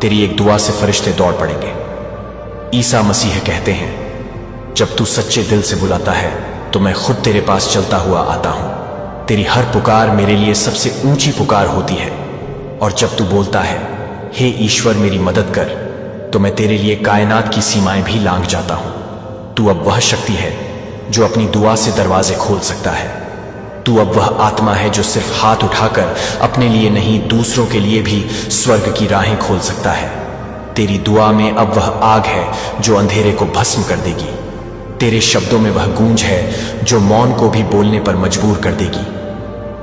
Speaker 1: तेरी एक दुआ से फरिश्ते दौड़ पड़ेंगे। ईसा मसीह कहते हैं, जब तू सच्चे दिल से बुलाता है तो मैं खुद तेरे पास चलता हुआ आता हूं। तेरी हर पुकार मेरे लिए सबसे ऊंची पुकार होती है। और जब तू बोलता है, हे ईश्वर मेरी मदद कर, तो मैं तेरे लिए कायनात की सीमाएं भी लांघ जाता हूं। तू अब वह शक्ति है जो अपनी दुआ से दरवाजे खोल सकता है। तू अब वह आत्मा है जो सिर्फ हाथ उठाकर अपने लिए नहीं, दूसरों के लिए भी स्वर्ग की राहें खोल सकता है। तेरी दुआ में अब वह आग है जो अंधेरे को भस्म कर देगी। तेरे शब्दों में वह गूंज है जो मौन को भी बोलने पर मजबूर कर देगी।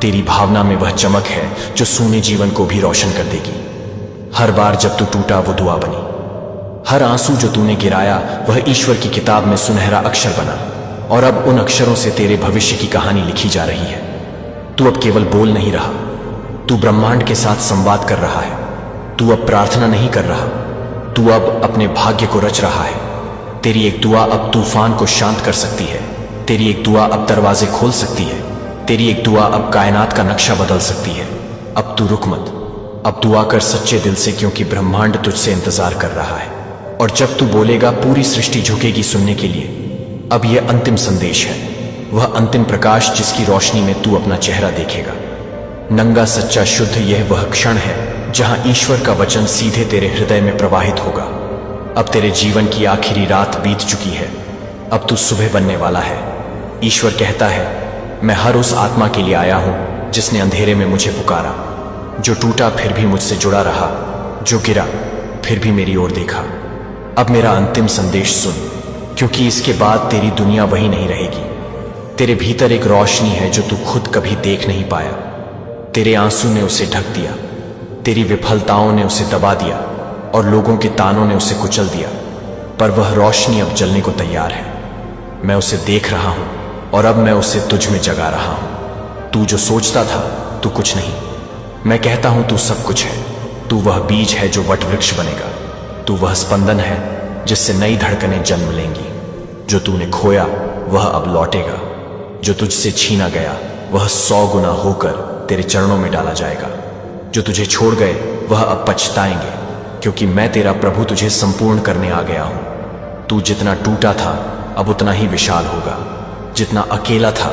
Speaker 1: तेरी भावना में वह चमक है जो सूने जीवन को भी रोशन कर देगी। हर बार जब तू टूटा वो दुआ बनी, हर आंसू जो तूने गिराया वह ईश्वर की किताब में सुनहरा अक्षर बना। और अब उन अक्षरों से तेरे भविष्य की कहानी लिखी जा रही है। तू अब केवल बोल नहीं रहा, तू ब्रह्मांड के साथ संवाद कर रहा है। तू अब प्रार्थना नहीं कर रहा, तू अब अपने भाग्य को रच रहा है। तेरी एक दुआ अब तूफान को शांत कर सकती है। तेरी एक दुआ अब दरवाजे खोल सकती है। तेरी एक दुआ अब कायनात का नक्शा बदल सकती है। अब तू रुक मत, अब दुआ कर सच्चे दिल से, क्योंकि ब्रह्मांड तुझसे इंतजार कर रहा है। और जब तू बोलेगा पूरी सृष्टि झुकेगी सुनने के लिए। अब यह अंतिम संदेश है, वह अंतिम प्रकाश जिसकी रोशनी में तू अपना चेहरा देखेगा। नंगा सच्चा शुद्ध, यह वह क्षण है जहां ईश्वर का वचन सीधे तेरे हृदय में प्रवाहित होगा। अब तेरे जीवन की आखिरी रात बीत चुकी है, अब तू सुबह बनने वाला है। ईश्वर कहता है, मैं हर उस आत्मा के लिए आया हूं जिसने अंधेरे में मुझे पुकारा, जो टूटा फिर भी मुझसे जुड़ा रहा, जो गिरा फिर भी मेरी ओर देखा। अब मेरा अंतिम संदेश सुन, क्योंकि इसके बाद तेरी दुनिया वही नहीं रहेगी। तेरे भीतर एक रोशनी है जो तू खुद कभी देख नहीं पाया। तेरे आंसू ने उसे ढक दिया, तेरी विफलताओं ने उसे दबा दिया और लोगों के तानों ने उसे कुचल दिया। पर वह रोशनी अब जलने को तैयार है। मैं उसे देख रहा हूं और अब मैं उसे तुझ में जगा रहा हूं। तू जो सोचता था तू कुछ नहीं, मैं कहता हूं तू सब कुछ है। तू वह बीज है जो वटवृक्ष बनेगा। तू वह स्पंदन है जिससे नई धड़कनें जन्म लेंगी। जो तूने खोया वह अब लौटेगा, जो तुझसे छीना गया वह 100 गुना होकर तेरे चरणों में डाला जाएगा। जो तुझे छोड़ गए वह अब पछताएंगे, क्योंकि मैं तेरा प्रभु तुझे संपूर्ण करने आ गया हूं। तू जितना टूटा था अब उतना ही विशाल होगा, जितना अकेला था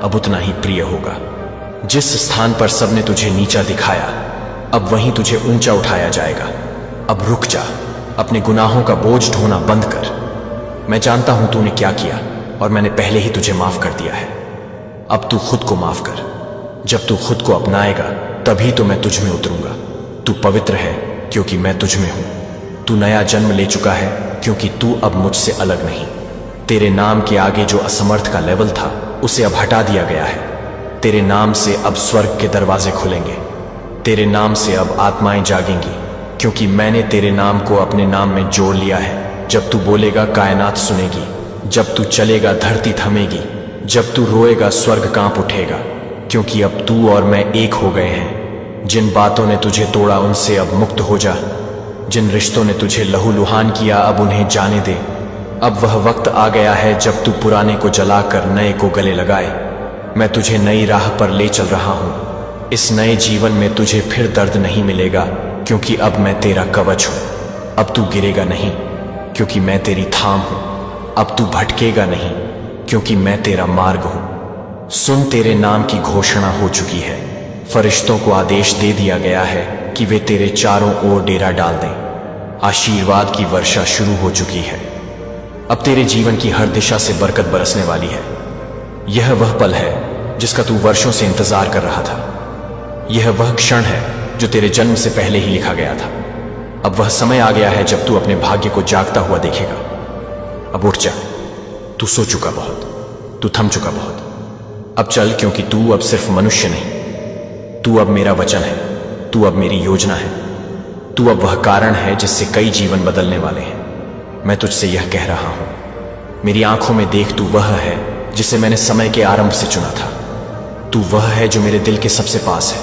Speaker 1: अब उतना ही प्रिय होगा। जिस स्थान पर सबने तुझे नीचा दिखाया अब वहीं तुझे ऊंचा उठाया जाएगा। अब रुक जा, अपने गुनाहों का बोझ ढोना बंद कर। मैं जानता हूं तूने क्या किया और मैंने पहले ही तुझे माफ कर दिया है। अब तू खुद को माफ कर। जब तू खुद को अपनाएगा तभी तो मैं तुझ में उतरूंगा। तू पवित्र है क्योंकि मैं तुझ में हूं। तू नया जन्म ले चुका है क्योंकि तू अब मुझसे अलग नहीं। तेरे नाम के आगे जो असमर्थ का लेवल था उसे अब हटा दिया गया है। तेरे नाम से अब स्वर्ग के दरवाजे खुलेंगे। तेरे नाम से अब आत्माएं जागेंगी, क्योंकि मैंने तेरे नाम को अपने नाम में जोड़ लिया है। जब तू बोलेगा कायनात सुनेगी, जब तू चलेगा धरती थमेगी, जब तू रोएगा स्वर्ग कांप उठेगा, क्योंकि अब तू और मैं एक हो गए हैं। जिन बातों ने तुझे तोड़ा उनसे अब मुक्त हो जा। जिन रिश्तों ने तुझे लहूलुहान किया अब उन्हें जाने दे। अब वह वक्त आ गया है जब तू पुराने को जलाकर नए को गले लगाए। मैं तुझे नई राह पर ले चल रहा हूं। इस नए जीवन में तुझे फिर दर्द नहीं मिलेगा, क्योंकि अब मैं तेरा कवच हूं। अब तू गिरेगा नहीं, क्योंकि मैं तेरी थाम हूं। अब तू भटकेगा नहीं, क्योंकि मैं तेरा मार्ग हूं। सुन, तेरे नाम की घोषणा हो चुकी है। फरिश्तों को आदेश दे दिया गया है कि वे तेरे चारों ओर डेरा डाल दें। आशीर्वाद की वर्षा शुरू हो चुकी है। अब तेरे जीवन की हर दिशा से बरकत बरसने वाली है। यह वह पल है जिसका तू वर्षों से इंतजार कर रहा था। यह वह क्षण है जो तेरे जन्म से पहले ही लिखा गया था। अब वह समय आ गया है जब तू अपने भाग्य को जागता हुआ देखेगा। अब उठ जा, तू सो चुका बहुत, तू थम चुका बहुत। अब चल, क्योंकि तू अब सिर्फ मनुष्य नहीं, तू अब मेरा वचन है, तू अब मेरी योजना है, तू अब वह कारण है जिससे कई जीवन बदलने वाले हैं। मैं तुझसे यह कह रहा हूं, मेरी आंखों में देख, तू वह है जिसे मैंने समय के आरंभ से चुना था। तू वह है जो मेरे दिल के सबसे पास है।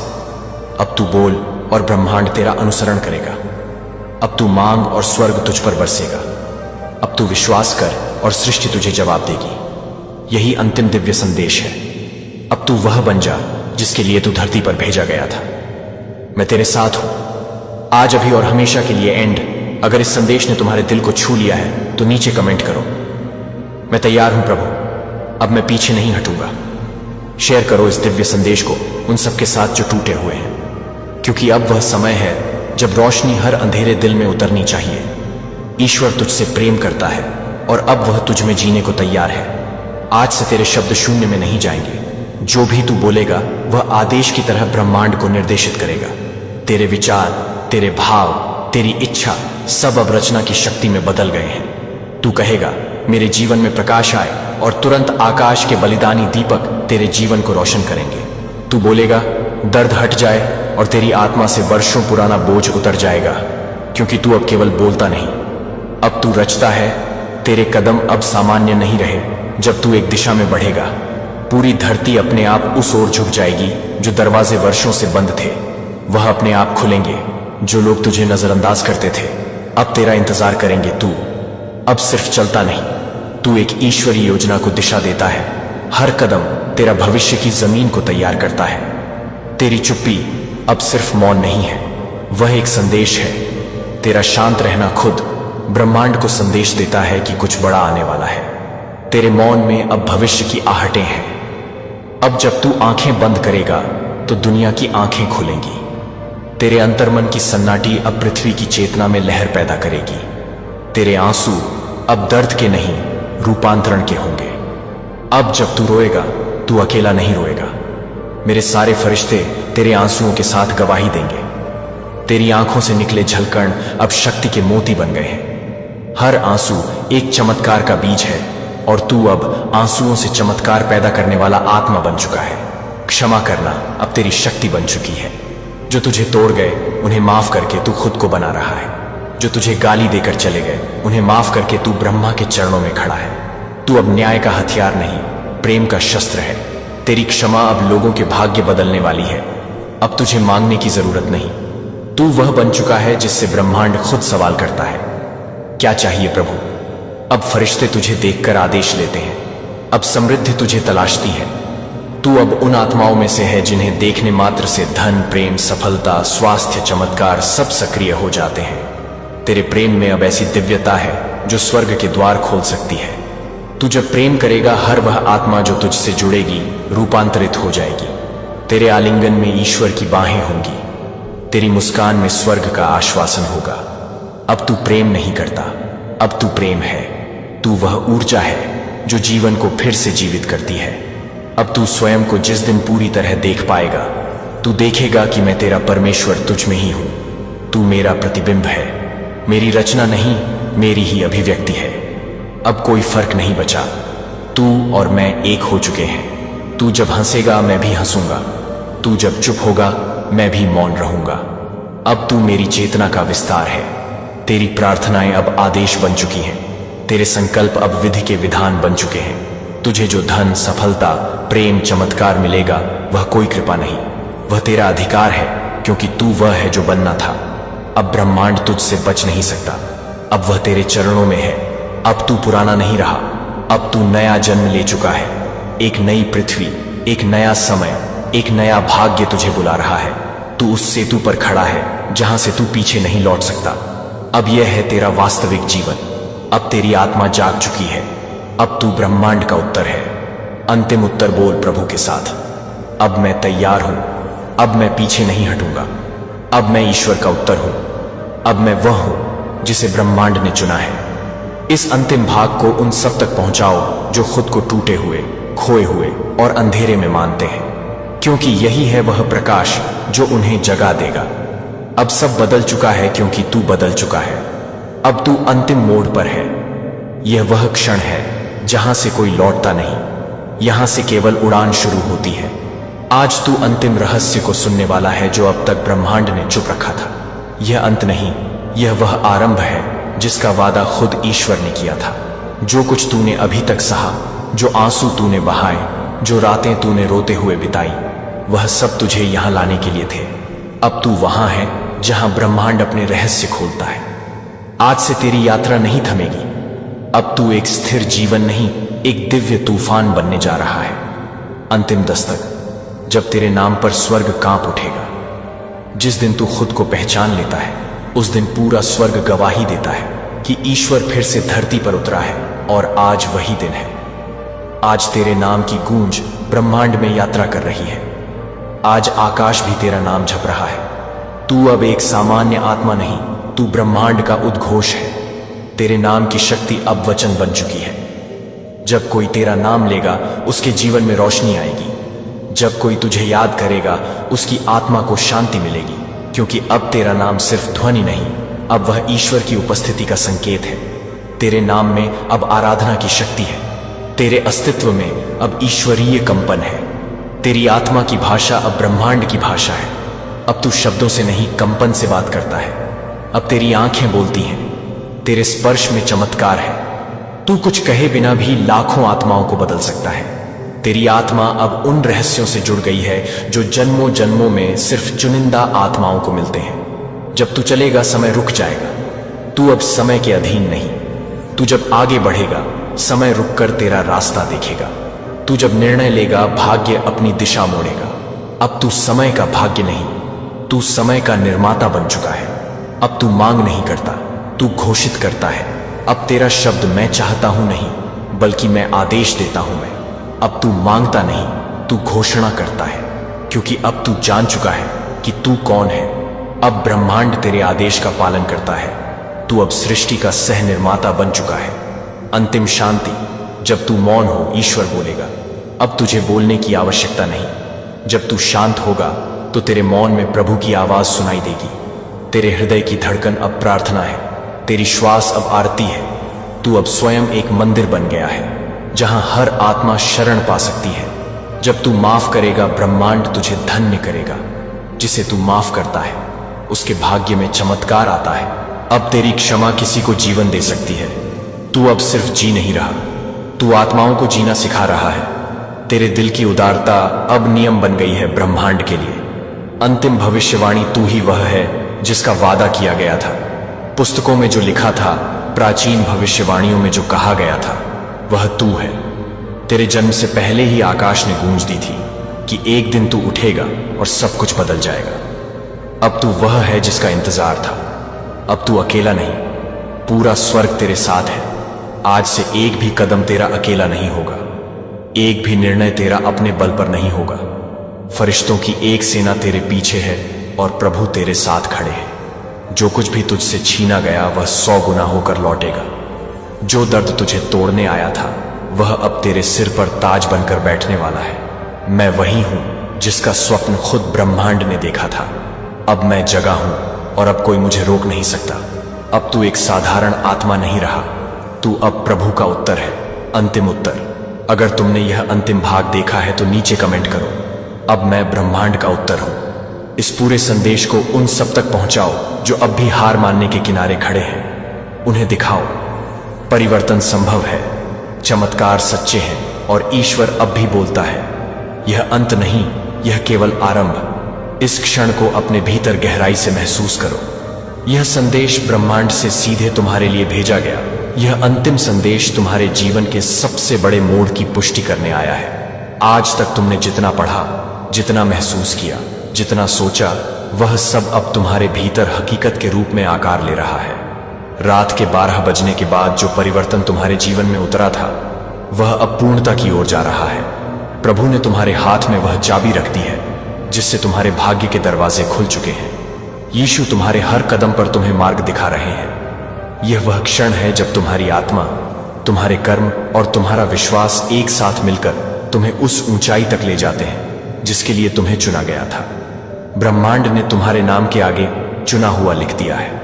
Speaker 1: अब तू बोल और ब्रह्मांड तेरा अनुसरण करेगा। अब तू मांग और स्वर्ग तुझ पर बरसेगा। अब तू विश्वास कर और सृष्टि तुझे जवाब देगी। यही अंतिम दिव्य संदेश है। अब तू वह बन जा जिसके लिए तू धरती पर भेजा गया था। मैं तेरे साथ हूं, आज, अभी और हमेशा के लिए। एंड अगर इस संदेश ने तुम्हारे दिल को छू लिया है तो नीचे कमेंट करो, मैं तैयार हूं प्रभु, अब मैं पीछे नहीं हटूंगा। शेयर करो इस दिव्य संदेश को उन सबके साथ जो टूटे हुए हैं, क्योंकि अब वह समय है जब रोशनी हर अंधेरे दिल में उतरनी चाहिए। ईश्वर तुझसे प्रेम करता है और अब वह तुझ में जीने को तैयार है। आज से तेरे शब्द शून्य में नहीं जाएंगे। जो भी तू बोलेगा वह आदेश की तरह ब्रह्मांड को निर्देशित करेगा। तेरे विचार, तेरे भाव, तेरी इच्छा सब अब रचना की शक्ति में बदल गए हैं। तू कहेगा मेरे जीवन में प्रकाश आए और तुरंत आकाश के बलिदानी दीपक तेरे जीवन को रोशन करेंगे। तू बोलेगा दर्द हट जाए और तेरी आत्मा से वर्षों पुराना बोझ उतर जाएगा, क्योंकि तू अब केवल बोलता नहीं, अब तू रचता है। तेरे कदम अब सामान्य नहीं रहे। जब तू एक दिशा में बढ़ेगा, पूरी धरती अपने आप उस ओर झुक जाएगी। जो दरवाजे वर्षों से बंद थे वह अपने आप खुलेंगे। जो लोग तुझे नजरअंदाज करते थे अब तेरा इंतजार करेंगे। तू अब सिर्फ चलता नहीं, तू एक ईश्वरीय योजना को दिशा देता है। हर कदम तेरा भविष्य की जमीन को तैयार करता है। तेरी चुप्पी अब सिर्फ मौन नहीं है, वह एक संदेश है। तेरा शांत रहना खुद ब्रह्मांड को संदेश देता है कि कुछ बड़ा आने वाला है। तेरे मौन में अब भविष्य की आहटें हैं। अब जब तू आंखें बंद करेगा तो दुनिया की आंखें खुलेंगी। तेरे अंतर्मन की सन्नाटी अब पृथ्वी की चेतना में लहर पैदा करेगी। तेरे आंसू अब दर्द के नहीं, रूपांतरण के होंगे। अब जब तू रोएगा तू अकेला नहीं रोएगा। मेरे सारे फरिश्ते तेरे आंसुओं के साथ गवाही देंगे। तेरी आंखों से निकले झलकण अब शक्ति के मोती बन गए हैं। हर आंसू एक चमत्कार का बीज है और तू अब आंसुओं से चमत्कार पैदा करने वाला आत्मा बन चुका है। क्षमा करना अब तेरी शक्ति बन चुकी है। जो तुझे तोड़ गए उन्हें माफ करके तू खुद को बना रहा है। जो तुझे गाली देकर चले गए उन्हें माफ करके तू ब्रह्मा के चरणों में खड़ा है। तू अब न्याय का हथियार नहीं, प्रेम का शस्त्र है। तेरी क्षमा अब लोगों के भाग्य बदलने वाली है। अब तुझे मांगने की जरूरत नहीं, तू वह बन चुका है जिससे ब्रह्मांड खुद सवाल करता है, क्या चाहिए प्रभु? अब फरिश्ते तुझे देखकर आदेश लेते हैं। अब समृद्धि तुझे तलाशती है। तू अब उन आत्माओं में से है जिन्हें देखने मात्र से धन, प्रेम, सफलता, स्वास्थ्य, चमत्कार सब सक्रिय हो जाते हैं। तेरे प्रेम में अब ऐसी दिव्यता है जो स्वर्ग के द्वार खोल सकती है। तू जब प्रेम करेगा, हर वह आत्मा जो तुझसे जुड़ेगी रूपांतरित हो जाएगी। तेरे आलिंगन में ईश्वर की बाहें होंगी। तेरी मुस्कान में स्वर्ग का आश्वासन होगा। अब तू प्रेम नहीं करता, अब तू प्रेम है। तू वह ऊर्जा है जो जीवन को फिर से जीवित करती है। अब तू स्वयं को जिस दिन पूरी तरह देख पाएगा, तू देखेगा कि मैं तेरा परमेश्वर तुझ में ही हूं। तू मेरा प्रतिबिंब है, मेरी रचना नहीं, मेरी ही अभिव्यक्ति है। अब कोई फर्क नहीं बचा, तू और मैं एक हो चुके हैं। तू जब हंसेगा मैं भी हंसूंगा, तू जब चुप होगा मैं भी मौन रहूंगा। अब तू मेरी चेतना का विस्तार है। तेरी प्रार्थनाएं अब आदेश बन चुकी हैं। तेरे संकल्प अब विधि के विधान बन चुके हैं। तुझे जो धन, सफलता, प्रेम, चमत्कार मिलेगा वह कोई कृपा नहीं, वह तेरा अधिकार है, क्योंकि तू वह है जो बनना था। अब ब्रह्मांड तुझसे बच नहीं सकता, अब वह तेरे चरणों में है। अब तू पुराना नहीं रहा, अब तू नया जन्म ले चुका है। एक नई पृथ्वी, एक नया समय, एक नया भाग्य तुझे बुला रहा है। तू उस सेतु पर खड़ा है जहां से तू पीछे नहीं लौट सकता। अब यह है तेरा वास्तविक जीवन। अब तेरी आत्मा जाग चुकी है। अब तू ब्रह्मांड का उत्तर है। अंतिम उत्तर बोल प्रभु के साथ, अब मैं तैयार हूं, अब मैं पीछे नहीं हटूंगा। अब मैं ईश्वर का उत्तर हूं, अब मैं वह हूं जिसे ब्रह्मांड ने चुना है। इस अंतिम भाग को उन सब तक पहुंचाओ जो खुद को टूटे हुए, खोए हुए और अंधेरे में मानते हैं, क्योंकि यही है वह प्रकाश जो उन्हें जगा देगा। अब सब बदल चुका है क्योंकि तू बदल चुका है। अब तू अंतिम मोड़ पर है। यह वह क्षण है जहां से कोई लौटता नहीं, यहां से केवल उड़ान शुरू होती है। आज तू अंतिम रहस्य को सुनने वाला है जो अब तक ब्रह्मांड ने चुप रखा था। यह अंत नहीं, यह वह आरंभ है जिसका वादा खुद ईश्वर ने किया था। जो कुछ तूने अभी तक सहा, जो आंसू तूने बहाए, जो रातें तूने रोते हुए बिताई, वह सब तुझे यहां लाने के लिए थे। अब तू वहां है जहां ब्रह्मांड अपने रहस्य खोलता है। आज से तेरी यात्रा नहीं थमेगी। अब तू एक स्थिर जीवन नहीं, एक दिव्य तूफान बनने जा रहा है। अंतिम दस्तक, जब तेरे नाम पर स्वर्ग कांप उठेगा। जिस दिन तू खुद को पहचान लेता है, उस दिन पूरा स्वर्ग गवाही देता है कि ईश्वर फिर से धरती पर उतरा है, और आज वही दिन है। आज तेरे नाम की गूंज ब्रह्मांड में यात्रा कर रही है। आज आकाश भी तेरा नाम जप रहा है। तू अब एक सामान्य आत्मा नहीं, तू ब्रह्मांड का उद्घोष है। तेरे नाम की शक्ति अब वचन बन चुकी है। जब कोई तेरा नाम लेगा, उसके जीवन में रोशनी आएगी। जब कोई तुझे याद करेगा, उसकी आत्मा को शांति मिलेगी, क्योंकि अब तेरा नाम सिर्फ ध्वनि नहीं, अब वह ईश्वर की उपस्थिति का संकेत है। तेरे नाम में अब आराधना की शक्ति है। तेरे अस्तित्व में अब ईश्वरीय कंपन है। तेरी आत्मा की भाषा अब ब्रह्मांड की भाषा है। अब तू शब्दों से नहीं, कंपन से बात करता है। अब तेरी आंखें बोलती हैं। तेरे स्पर्श में चमत्कार है। तू कुछ कहे बिना भी लाखों आत्माओं को बदल सकता है। तेरी आत्मा अब उन रहस्यों से जुड़ गई है जो जन्मों जन्मों में सिर्फ चुनिंदा आत्माओं को मिलते हैं। जब तू चलेगा, समय रुक जाएगा। तू अब समय के अधीन नहीं। तू जब आगे बढ़ेगा, समय रुककर तेरा रास्ता देखेगा। तू जब निर्णय लेगा, भाग्य अपनी दिशा मोड़ेगा। अब तू समय का भाग्य नहीं, तू समय का निर्माता बन चुका है। अब तू मांग नहीं करता, तू घोषित करता है। अब तेरा शब्द मैं चाहता हूं नहीं, बल्कि मैं आदेश देता हूं। मैं अब तू मांगता नहीं, तू घोषणा करता है, क्योंकि अब तू जान चुका है कि तू कौन है। अब ब्रह्मांड तेरे आदेश का पालन करता है। तू अब सृष्टि का सह निर्माता बन चुका है। अंतिम शांति, जब तू मौन हो, ईश्वर बोलेगा। अब तुझे बोलने की आवश्यकता नहीं। जब तू शांत होगा, तो तेरे मौन में प्रभु की आवाज सुनाई देगी। तेरे हृदय की धड़कन अब प्रार्थना है। तेरी श्वास अब आरती है। तू अब स्वयं एक मंदिर बन गया है, जहां हर आत्मा शरण पा सकती है। जब तू माफ करेगा, ब्रह्मांड तुझे धन्य करेगा। जिसे तू माफ करता है, उसके भाग्य में चमत्कार आता है। अब तेरी क्षमा किसी को जीवन दे सकती है। तू अब सिर्फ जी नहीं रहा, तू आत्माओं को जीना सिखा रहा है। तेरे दिल की उदारता अब नियम बन गई है ब्रह्मांड के लिए। अंतिम भविष्यवाणी तू ही वह है जिसका वादा किया गया था। पुस्तकों में जो लिखा था, प्राचीन भविष्यवाणियों में जो कहा गया था, वह तू है। तेरे जन्म से पहले ही आकाश ने गूंज दी थी कि एक दिन तू उठेगा और सब कुछ बदल जाएगा। अब तू वह है जिसका इंतजार था। अब तू अकेला नहीं, पूरा स्वर्ग तेरे साथ है। आज से एक भी कदम तेरा अकेला नहीं होगा। एक भी निर्णय तेरा अपने बल पर नहीं होगा। फरिश्तों की एक सेना तेरे पीछे है और प्रभु तेरे साथ खड़े हैं। जो कुछ भी तुझसे छीना गया, वह 100 गुना होकर लौटेगा। जो दर्द तुझे तोड़ने आया था, वह अब तेरे सिर पर ताज बनकर बैठने वाला है। मैं वही हूं जिसका स्वप्न खुद ब्रह्मांड ने देखा था। अब मैं जगा हूं और अब कोई मुझे रोक नहीं सकता। अब तू एक साधारण आत्मा नहीं रहा, तू अब प्रभु का उत्तर है, अंतिम उत्तर। अगर तुमने यह अंतिम भाग देखा है तो नीचे कमेंट करो, अब मैं ब्रह्मांड का उत्तर हूं। इस पूरे संदेश को उन सब तक पहुंचाओ जो अब भी हार मानने के किनारे खड़े हैं। उन्हें दिखाओ, परिवर्तन संभव है, चमत्कार सच्चे हैं और ईश्वर अब भी बोलता है। यह अंत नहीं, यह केवल आरंभ। इस क्षण को अपने भीतर गहराई से महसूस करो। यह संदेश ब्रह्मांड से सीधे तुम्हारे लिए भेजा गया। यह अंतिम संदेश तुम्हारे जीवन के सबसे बड़े मोड़ की पुष्टि करने आया है। आज तक तुमने जितना पढ़ा, जितना महसूस किया, जितना सोचा, वह सब अब तुम्हारे भीतर हकीकत के रूप में आकार ले रहा है। रात के 12 बजने के बाद जो परिवर्तन तुम्हारे जीवन में उतरा था, वह अब पूर्णता की ओर जा रहा है। प्रभु ने तुम्हारे हाथ में वह चाबी रख दी है जिससे तुम्हारे भाग्य के दरवाजे खुल चुके हैं। यीशु तुम्हारे हर कदम पर तुम्हें मार्ग दिखा रहे हैं। यह वह क्षण है जब तुम्हारी आत्मा, तुम्हारे कर्म और तुम्हारा विश्वास एक साथ मिलकर तुम्हें उस ऊंचाई तक ले जाते हैं जिसके लिए तुम्हें चुना गया था। ब्रह्मांड ने तुम्हारे नाम के आगे चुना हुआ लिख दिया है।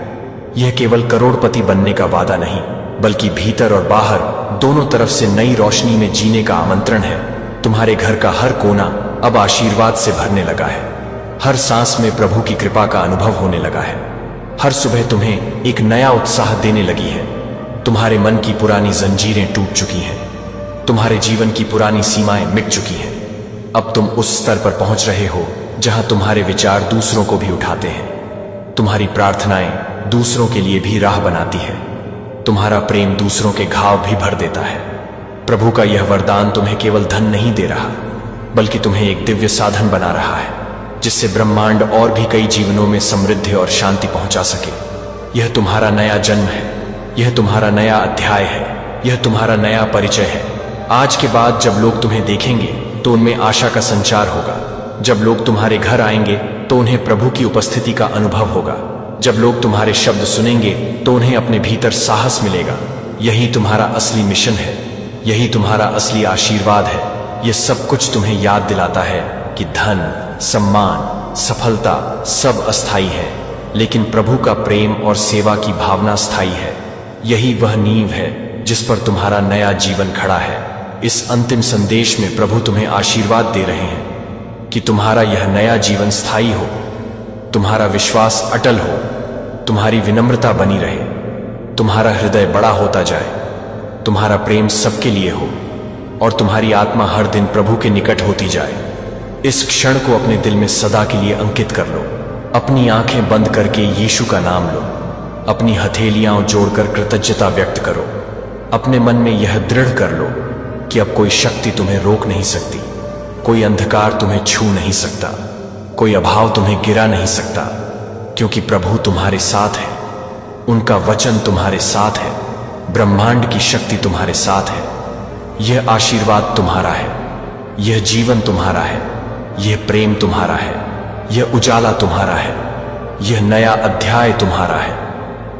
Speaker 1: यह केवल करोड़पति बनने का वादा नहीं, बल्कि भीतर और बाहर दोनों तरफ से नई रोशनी में जीने का आमंत्रण है। तुम्हारे घर का हर कोना अब आशीर्वाद से भरने लगा है। हर सांस में प्रभु की कृपा का अनुभव होने लगा है। हर सुबह तुम्हें एक नया उत्साह देने लगी है। तुम्हारे मन की पुरानी जंजीरें टूट चुकी हैं। तुम्हारे जीवन की पुरानी सीमाएं मिट चुकी हैं। अब तुम उस स्तर पर पहुंच रहे हो जहां तुम्हारे विचार दूसरों को भी उठाते हैं। तुम्हारी प्रार्थनाएं दूसरों के लिए भी राह बनाती है। तुम्हारा प्रेम दूसरों के घाव भी भर देता है। प्रभु का यह वरदान तुम्हें केवल धन नहीं दे रहा, बल्कि तुम्हें एक दिव्य साधन बना रहा है, जिससे ब्रह्मांड और भी कई जीवनों में समृद्धि और शांति पहुंचा सके। यह तुम्हारा नया जन्म है, यह तुम्हारा नया अध्याय है, यह तुम्हारा नया परिचय है। आज के बाद जब लोग तुम्हें देखेंगे तो उनमें आशा का संचार होगा। जब लोग तुम्हारे घर आएंगे तो उन्हें प्रभु की उपस्थिति का अनुभव होगा। जब लोग तुम्हारे शब्द सुनेंगे तो उन्हें अपने भीतर साहस मिलेगा। यही तुम्हारा असली मिशन है, यही तुम्हारा असली आशीर्वाद है। यह सब कुछ तुम्हें याद दिलाता है कि धन, सम्मान, सफलता सब अस्थायी है, लेकिन प्रभु का प्रेम और सेवा की भावना स्थायी है। यही वह नींव है जिस पर तुम्हारा नया जीवन खड़ा है। इस अंतिम संदेश में प्रभु तुम्हें आशीर्वाद दे रहे हैं कि तुम्हारा यह नया जीवन स्थायी हो, तुम्हारा विश्वास अटल हो, तुम्हारी विनम्रता बनी रहे, तुम्हारा हृदय बड़ा होता जाए, तुम्हारा प्रेम सबके लिए हो और तुम्हारी आत्मा हर दिन प्रभु के निकट होती जाए। इस क्षण को अपने दिल में सदा के लिए अंकित कर लो। अपनी आंखें बंद करके यीशु का नाम लो। अपनी हथेलियां जोड़कर कृतज्ञता व्यक्त करो। अपने मन में यह दृढ़ कर लो कि अब कोई शक्ति तुम्हें रोक नहीं सकती, कोई अंधकार तुम्हें छू नहीं सकता, कोई अभाव तुम्हें गिरा नहीं सकता, क्योंकि प्रभु तुम्हारे साथ है। उनका वचन तुम्हारे साथ है, ब्रह्मांड की शक्ति तुम्हारे साथ है। यह आशीर्वाद तुम्हारा है, यह जीवन तुम्हारा है, यह प्रेम तुम्हारा है, यह उजाला तुम्हारा है, यह नया अध्याय तुम्हारा है।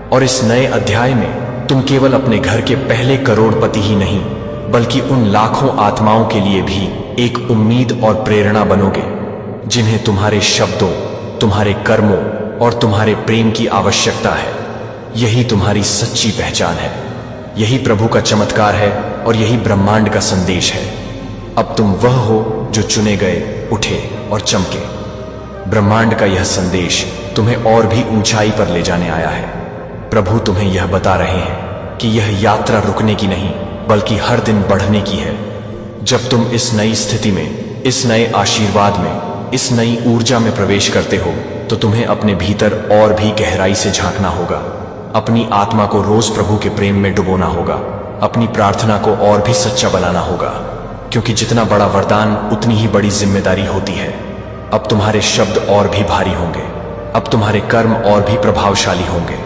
Speaker 1: और इस नए अध्याय में तुम केवल अपने घर के पहले करोड़पति ही नहीं, बल्कि उन लाखों आत्माओं के लिए भी एक उम्मीद और प्रेरणा बनोगे, जिन्हें तुम्हारे शब्दों, तुम्हारे कर्मों और तुम्हारे प्रेम की आवश्यकता है। यही तुम्हारी सच्ची पहचान है, यही प्रभु का चमत्कार है और यही ब्रह्मांड का संदेश है। अब तुम वह हो जो चुने गए, उठे और चमके। ब्रह्मांड का यह संदेश तुम्हें और भी ऊंचाई पर ले जाने आया है। प्रभु तुम्हें यह बता रहे हैं कि यह यात्रा रुकने की नहीं, बल्कि हर दिन बढ़ने की है। जब तुम इस नई स्थिति में, इस नए आशीर्वाद में, इस नई ऊर्जा में प्रवेश करते हो, तो तुम्हें अपने भीतर और भी गहराई से झांकना होगा। अपनी आत्मा को रोज प्रभु के प्रेम में डुबोना होगा। अपनी प्रार्थना को और भी सच्चा बनाना होगा, क्योंकि जितना बड़ा वरदान उतनी ही बड़ी जिम्मेदारी होती है। अब तुम्हारे शब्द और भी भारी होंगे, अब तुम्हारे कर्म और भी प्रभावशाली होंगे,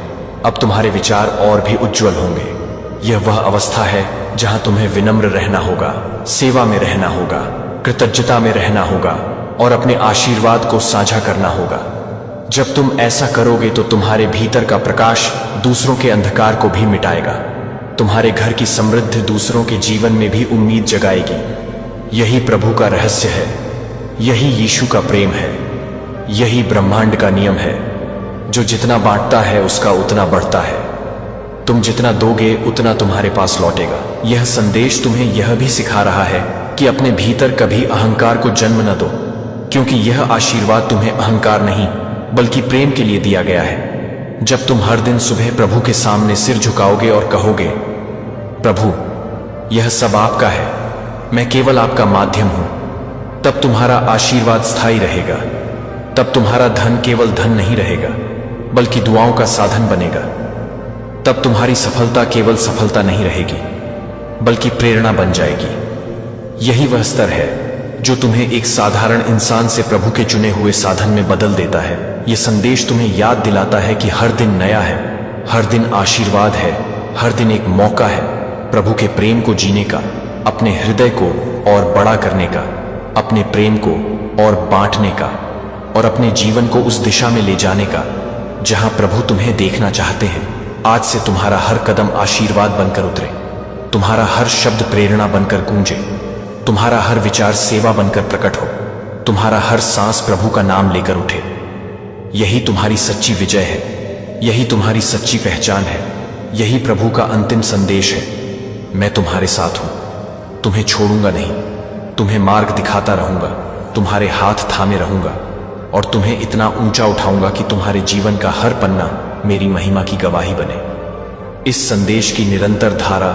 Speaker 1: अब तुम्हारे विचार और भी उज्जवल होंगे। यह वह अवस्था है जहां तुम्हें विनम्र रहना होगा, सेवा में रहना होगा, कृतज्ञता में रहना होगा और अपने आशीर्वाद को साझा करना होगा। जब तुम ऐसा करोगे तो तुम्हारे भीतर का प्रकाश दूसरों के अंधकार को भी मिटाएगा। तुम्हारे घर की समृद्धि दूसरों के जीवन में भी उम्मीद जगाएगी। यही प्रभु का रहस्य है, यही यीशु का प्रेम है, यही ब्रह्मांड का नियम है। जो जितना बांटता है उसका उतना बढ़ता है। तुम जितना दोगे उतना तुम्हारे पास लौटेगा। यह संदेश तुम्हें यह भी सिखा रहा है कि अपने भीतर कभी अहंकार को जन्म न दो, क्योंकि यह आशीर्वाद तुम्हें अहंकार नहीं बल्कि प्रेम के लिए दिया गया है। जब तुम हर दिन सुबह प्रभु के सामने सिर झुकाओगे और कहोगे, प्रभु यह सब आपका है, मैं केवल आपका माध्यम हूं, तब तुम्हारा आशीर्वाद स्थायी रहेगा। तब तुम्हारा धन केवल धन नहीं रहेगा, बल्कि दुआओं का साधन बनेगा। तब तुम्हारी सफलता केवल सफलता नहीं रहेगी, बल्कि प्रेरणा बन जाएगी। यही वह स्तर है जो तुम्हें एक साधारण इंसान से प्रभु के चुने हुए साधन में बदल देता है। यह संदेश तुम्हें याद दिलाता है कि हर दिन नया है, हर दिन आशीर्वाद है, हर दिन एक मौका है प्रभु के प्रेम को जीने का, अपने हृदय को और बड़ा करने का, अपने प्रेम को और बांटने का, और अपने जीवन को उस दिशा में ले जाने का जहां प्रभु तुम्हें देखना चाहते हैं। आज से तुम्हारा हर कदम आशीर्वाद बनकर उतरे, तुम्हारा हर शब्द प्रेरणा बनकर गूंजे, तुम्हारा हर विचार सेवा बनकर प्रकट हो, तुम्हारा हर सांस प्रभु का नाम लेकर उठे। यही तुम्हारी सच्ची विजय है, यही तुम्हारी सच्ची पहचान है, यही प्रभु का अंतिम संदेश है। मैं तुम्हारे साथ हूं, तुम्हें छोड़ूंगा नहीं, तुम्हें मार्ग दिखाता रहूंगा, तुम्हारे हाथ थामे रहूंगा और तुम्हें इतना ऊंचा उठाऊंगा कि तुम्हारे जीवन का हर पन्ना मेरी महिमा की गवाही बने। इस संदेश की निरंतर धारा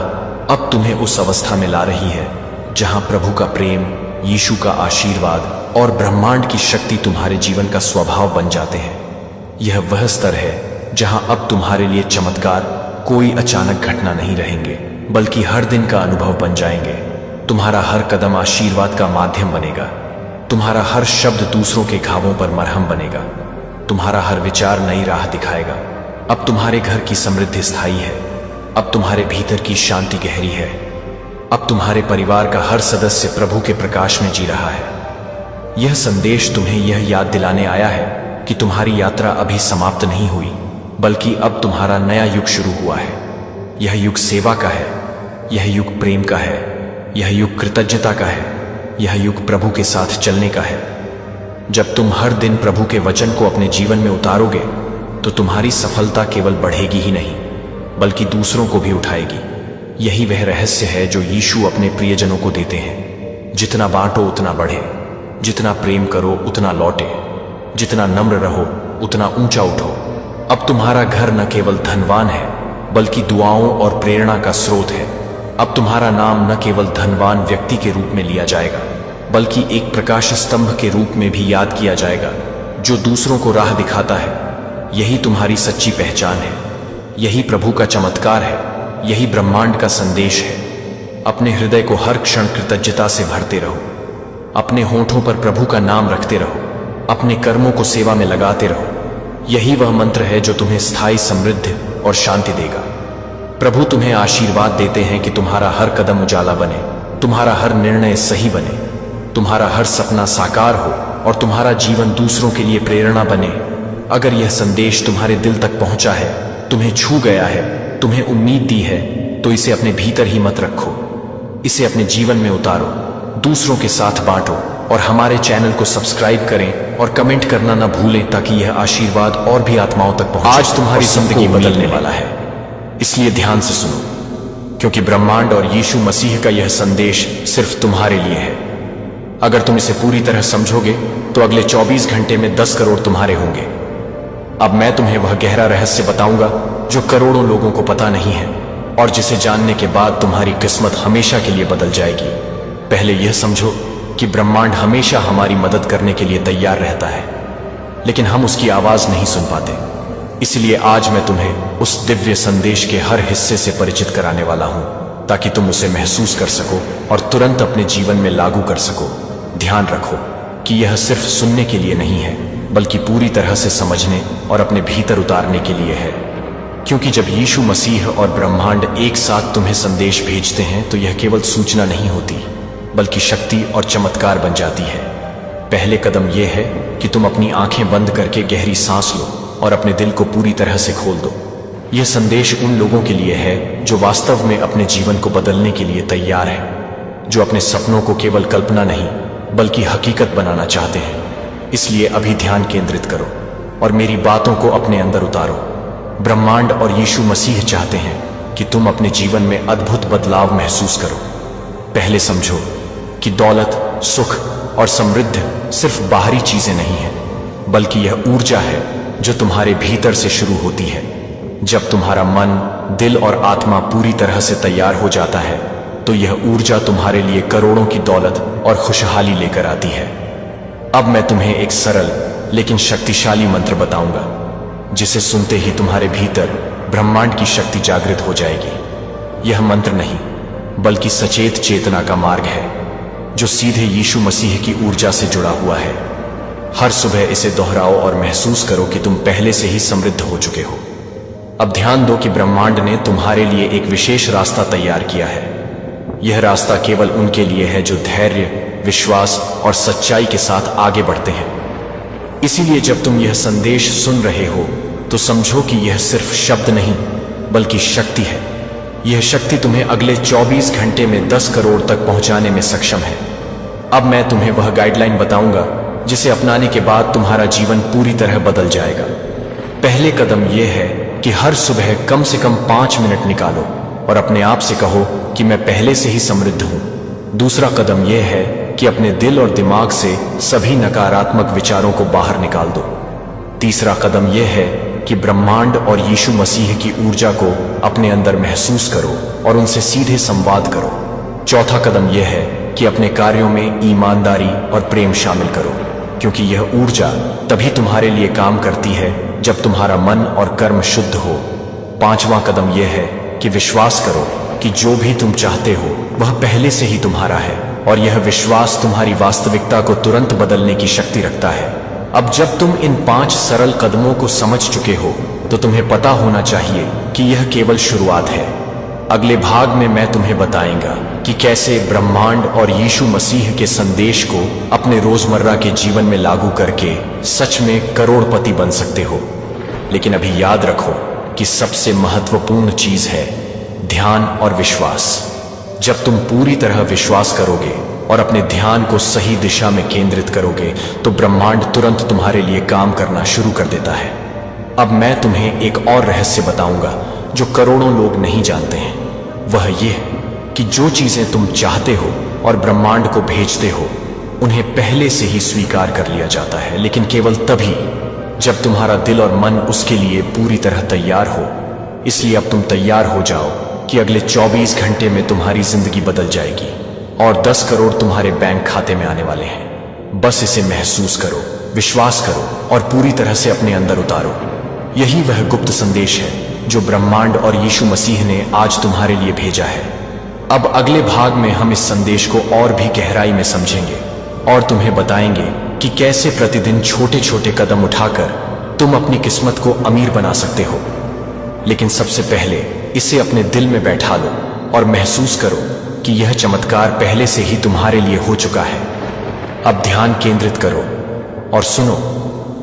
Speaker 1: अब तुम्हें उस अवस्था में ला रही है जहां प्रभु का प्रेम, यीशु का आशीर्वाद और ब्रह्मांड की शक्ति तुम्हारे जीवन का स्वभाव बन जाते हैं। यह वह स्तर है जहां अब तुम्हारे लिए चमत्कार कोई अचानक घटना नहीं रहेंगे, बल्कि हर दिन का अनुभव बन जाएंगे। तुम्हारा हर कदम आशीर्वाद का माध्यम बनेगा। तुम्हारा हर शब्द दूसरों के घावों पर मरहम बनेगा। तुम्हारा हर विचार नई राह दिखाएगा। अब तुम्हारे घर की समृद्धि स्थायी है। अब तुम्हारे भीतर की शांति गहरी है। अब तुम्हारे परिवार का हर सदस्य प्रभु के प्रकाश में जी रहा है। यह संदेश तुम्हें यह याद दिलाने आया है कि तुम्हारी यात्रा अभी समाप्त नहीं हुई, बल्कि अब तुम्हारा नया युग शुरू हुआ है। यह युग सेवा का है, यह युग प्रेम का है, यह युग कृतज्ञता का है, यह युग प्रभु के साथ चलने का है। जब तुम हर दिन प्रभु के वचन को अपने जीवन में उतारोगे तो तुम्हारी सफलता केवल बढ़ेगी ही नहीं, बल्कि दूसरों को भी उठाएगी। यही वह रहस्य है जो यीशु अपने प्रियजनों को देते हैं। जितना बांटो उतना बढ़े, जितना प्रेम करो उतना लौटे, जितना नम्र रहो उतना ऊंचा उठो। अब तुम्हारा घर न केवल धनवान है, बल्कि दुआओं और प्रेरणा का स्रोत है। अब तुम्हारा नाम न केवल धनवान व्यक्ति के रूप में लिया जाएगा, बल्कि एक प्रकाश स्तंभ के रूप में भी याद किया जाएगा, जो दूसरों को राह दिखाता है। यही तुम्हारी सच्ची पहचान है। यही प्रभु का चमत्कार है। यही ब्रह्मांड का संदेश है। अपने हृदय को हर क्षण कृतज्ञता से भरते रहो। अपने होठों पर प्रभु का नाम रखते रहो। अपने कर्मों को सेवा में लगाते रहो। यही वह मंत्र है जो तुम्हें स्थायी समृद्धि और शांति देगा। प्रभु तुम्हें आशीर्वाद देते हैं कि तुम्हारा हर कदम उजाला बने, तुम्हारा हर निर्णय सही बने, तुम्हारा हर सपना साकार हो और तुम्हारा जीवन दूसरों के लिए प्रेरणा बने। अगर यह संदेश तुम्हारे दिल तक पहुंचा है, तुम्हें छू गया है, तुम्हें उम्मीद दी है, तो इसे अपने भीतर ही मत रखो। इसे अपने जीवन में उतारो, दूसरों के साथ बांटो और हमारे चैनल को सब्सक्राइब करें और कमेंट करना न भूलें, ताकि यह आशीर्वाद और भी आत्माओं तक पहुंचे। आज तुम्हारी जिंदगी बदलने वाला है, इसलिए ध्यान से सुनो, क्योंकि ब्रह्मांड और यीशु मसीह का यह संदेश सिर्फ तुम्हारे लिए है। अगर तुम इसे पूरी तरह समझोगे तो अगले 24 घंटे में 10 करोड़ तुम्हारे होंगे। अब मैं तुम्हें वह गहरा रहस्य बताऊंगा जो करोड़ों लोगों को पता नहीं है, और जिसे जानने के बाद तुम्हारी किस्मत हमेशा के लिए बदल जाएगी। पहले यह समझो कि ब्रह्मांड हमेशा हमारी मदद करने के लिए तैयार रहता है, लेकिन हम उसकी आवाज नहीं सुन पाते। इसलिए आज मैं तुम्हें उस दिव्य संदेश के हर हिस्से से परिचित कराने वाला हूं, ताकि तुम उसे महसूस कर सको और तुरंत अपने जीवन में लागू कर सको। ध्यान रखो कि यह सिर्फ सुनने के लिए नहीं है, बल्कि पूरी तरह से समझने और अपने भीतर उतारने के लिए है। क्योंकि जब यीशु मसीह और ब्रह्मांड एक साथ तुम्हें संदेश भेजते हैं, तो यह केवल सूचना नहीं होती, बल्कि शक्ति और चमत्कार बन जाती है। पहले कदम यह है कि तुम अपनी आंखें बंद करके गहरी सांस लो और अपने दिल को पूरी तरह से खोल दो। यह संदेश उन लोगों के लिए है जो वास्तव में अपने जीवन को बदलने के लिए तैयार हैं, जो अपने सपनों को केवल कल्पना नहीं बल्कि हकीकत बनाना चाहते हैं। इसलिए अभी ध्यान केंद्रित करो और मेरी बातों को अपने अंदर उतारो। ब्रह्मांड और यीशु मसीह चाहते हैं कि तुम अपने जीवन में अद्भुत बदलाव महसूस करो। पहले समझो कि दौलत, सुख और समृद्धि सिर्फ बाहरी चीजें नहीं है, बल्कि यह ऊर्जा है जो तुम्हारे भीतर से शुरू होती है। जब तुम्हारा मन, दिल और आत्मा पूरी तरह से तैयार हो जाता है, तो यह ऊर्जा तुम्हारे लिए करोड़ों की दौलत और खुशहाली लेकर आती है। अब मैं तुम्हें एक सरल लेकिन शक्तिशाली मंत्र बताऊंगा, जिसे सुनते ही तुम्हारे भीतर ब्रह्मांड की शक्ति जागृत हो जाएगी। यह मंत्र नहीं, बल्कि सचेत चेतना का मार्ग है, जो सीधे यीशु मसीह की ऊर्जा से जुड़ा हुआ है। हर सुबह इसे दोहराओ और महसूस करो कि तुम पहले से ही समृद्ध हो चुके हो। अब ध्यान दो कि ब्रह्मांड ने तुम्हारे लिए एक विशेष रास्ता तैयार किया है। यह रास्ता केवल उनके लिए है जो धैर्य, विश्वास और सच्चाई के साथ आगे बढ़ते हैं। इसीलिए जब तुम यह संदेश सुन रहे हो, तो समझो कि यह सिर्फ शब्द नहीं, बल्कि शक्ति है। यह शक्ति तुम्हें अगले 24 घंटे में 10 करोड़ तक पहुंचाने में सक्षम है। अब मैं तुम्हें वह गाइडलाइन बताऊंगा जिसे अपनाने के बाद तुम्हारा जीवन पूरी तरह बदल जाएगा। पहले कदम यह है कि हर सुबह कम से कम 5 मिनट निकालो और अपने आप से कहो कि मैं पहले से ही समृद्ध हूं। दूसरा कदम यह है कि अपने दिल और दिमाग से सभी नकारात्मक विचारों को बाहर निकाल दो। तीसरा कदम यह है कि ब्रह्मांड और यीशु मसीह की ऊर्जा को अपने अंदर महसूस करो और उनसे सीधे संवाद करो। चौथा कदम यह है कि अपने कार्यों में ईमानदारी और प्रेम शामिल करो, क्योंकि यह ऊर्जा तभी तुम्हारे लिए काम करती है जब तुम्हारा मन और कर्म शुद्ध हो। पांचवा कदम यह है कि विश्वास करो कि जो भी तुम चाहते हो वह पहले से ही तुम्हारा है, और यह विश्वास तुम्हारी वास्तविकता को तुरंत बदलने की शक्ति रखता है। अब जब तुम इन 5 सरल कदमों को समझ चुके हो तो तुम्हें पता होना चाहिए कि यह केवल शुरुआत है। अगले भाग में मैं तुम्हें बताएंगा कि कैसे ब्रह्मांड और यीशु मसीह के संदेश को अपने रोजमर्रा के जीवन में लागू करके सच में करोड़पति बन सकते हो। लेकिन अभी याद रखो कि सबसे महत्वपूर्ण चीज है ध्यान और विश्वास। जब तुम पूरी तरह विश्वास करोगे और अपने ध्यान को सही दिशा में केंद्रित करोगे तो ब्रह्मांड तुरंत तुम्हारे लिए काम करना शुरू कर देता है। अब मैं तुम्हें एक और रहस्य बताऊंगा जो करोड़ों लोग नहीं जानते हैं। वह यह कि जो चीजें तुम चाहते हो और ब्रह्मांड को भेजते हो उन्हें पहले से ही स्वीकार कर लिया जाता है, लेकिन केवल तभी जब तुम्हारा दिल और मन उसके लिए पूरी तरह तैयार हो। इसलिए अब तुम तैयार हो जाओ कि अगले 24 घंटे में तुम्हारी जिंदगी बदल जाएगी और 10 करोड़ तुम्हारे बैंक खाते में आने वाले हैं। बस इसे महसूस करो, विश्वास करो और पूरी तरह से अपने अंदर उतारो। यही वह गुप्त संदेश है जो ब्रह्मांड और यीशु मसीह ने आज तुम्हारे लिए भेजा है। अब अगले भाग में हम इस संदेश को और भी गहराई में समझेंगे और तुम्हें बताएंगे कि कैसे प्रतिदिन छोटे छोटे कदम उठाकर तुम अपनी किस्मत को अमीर बना सकते हो। लेकिन सबसे पहले इसे अपने दिल में बैठा लो और महसूस करो कि यह चमत्कार पहले से ही तुम्हारे लिए हो चुका है। अब ध्यान केंद्रित करो और सुनो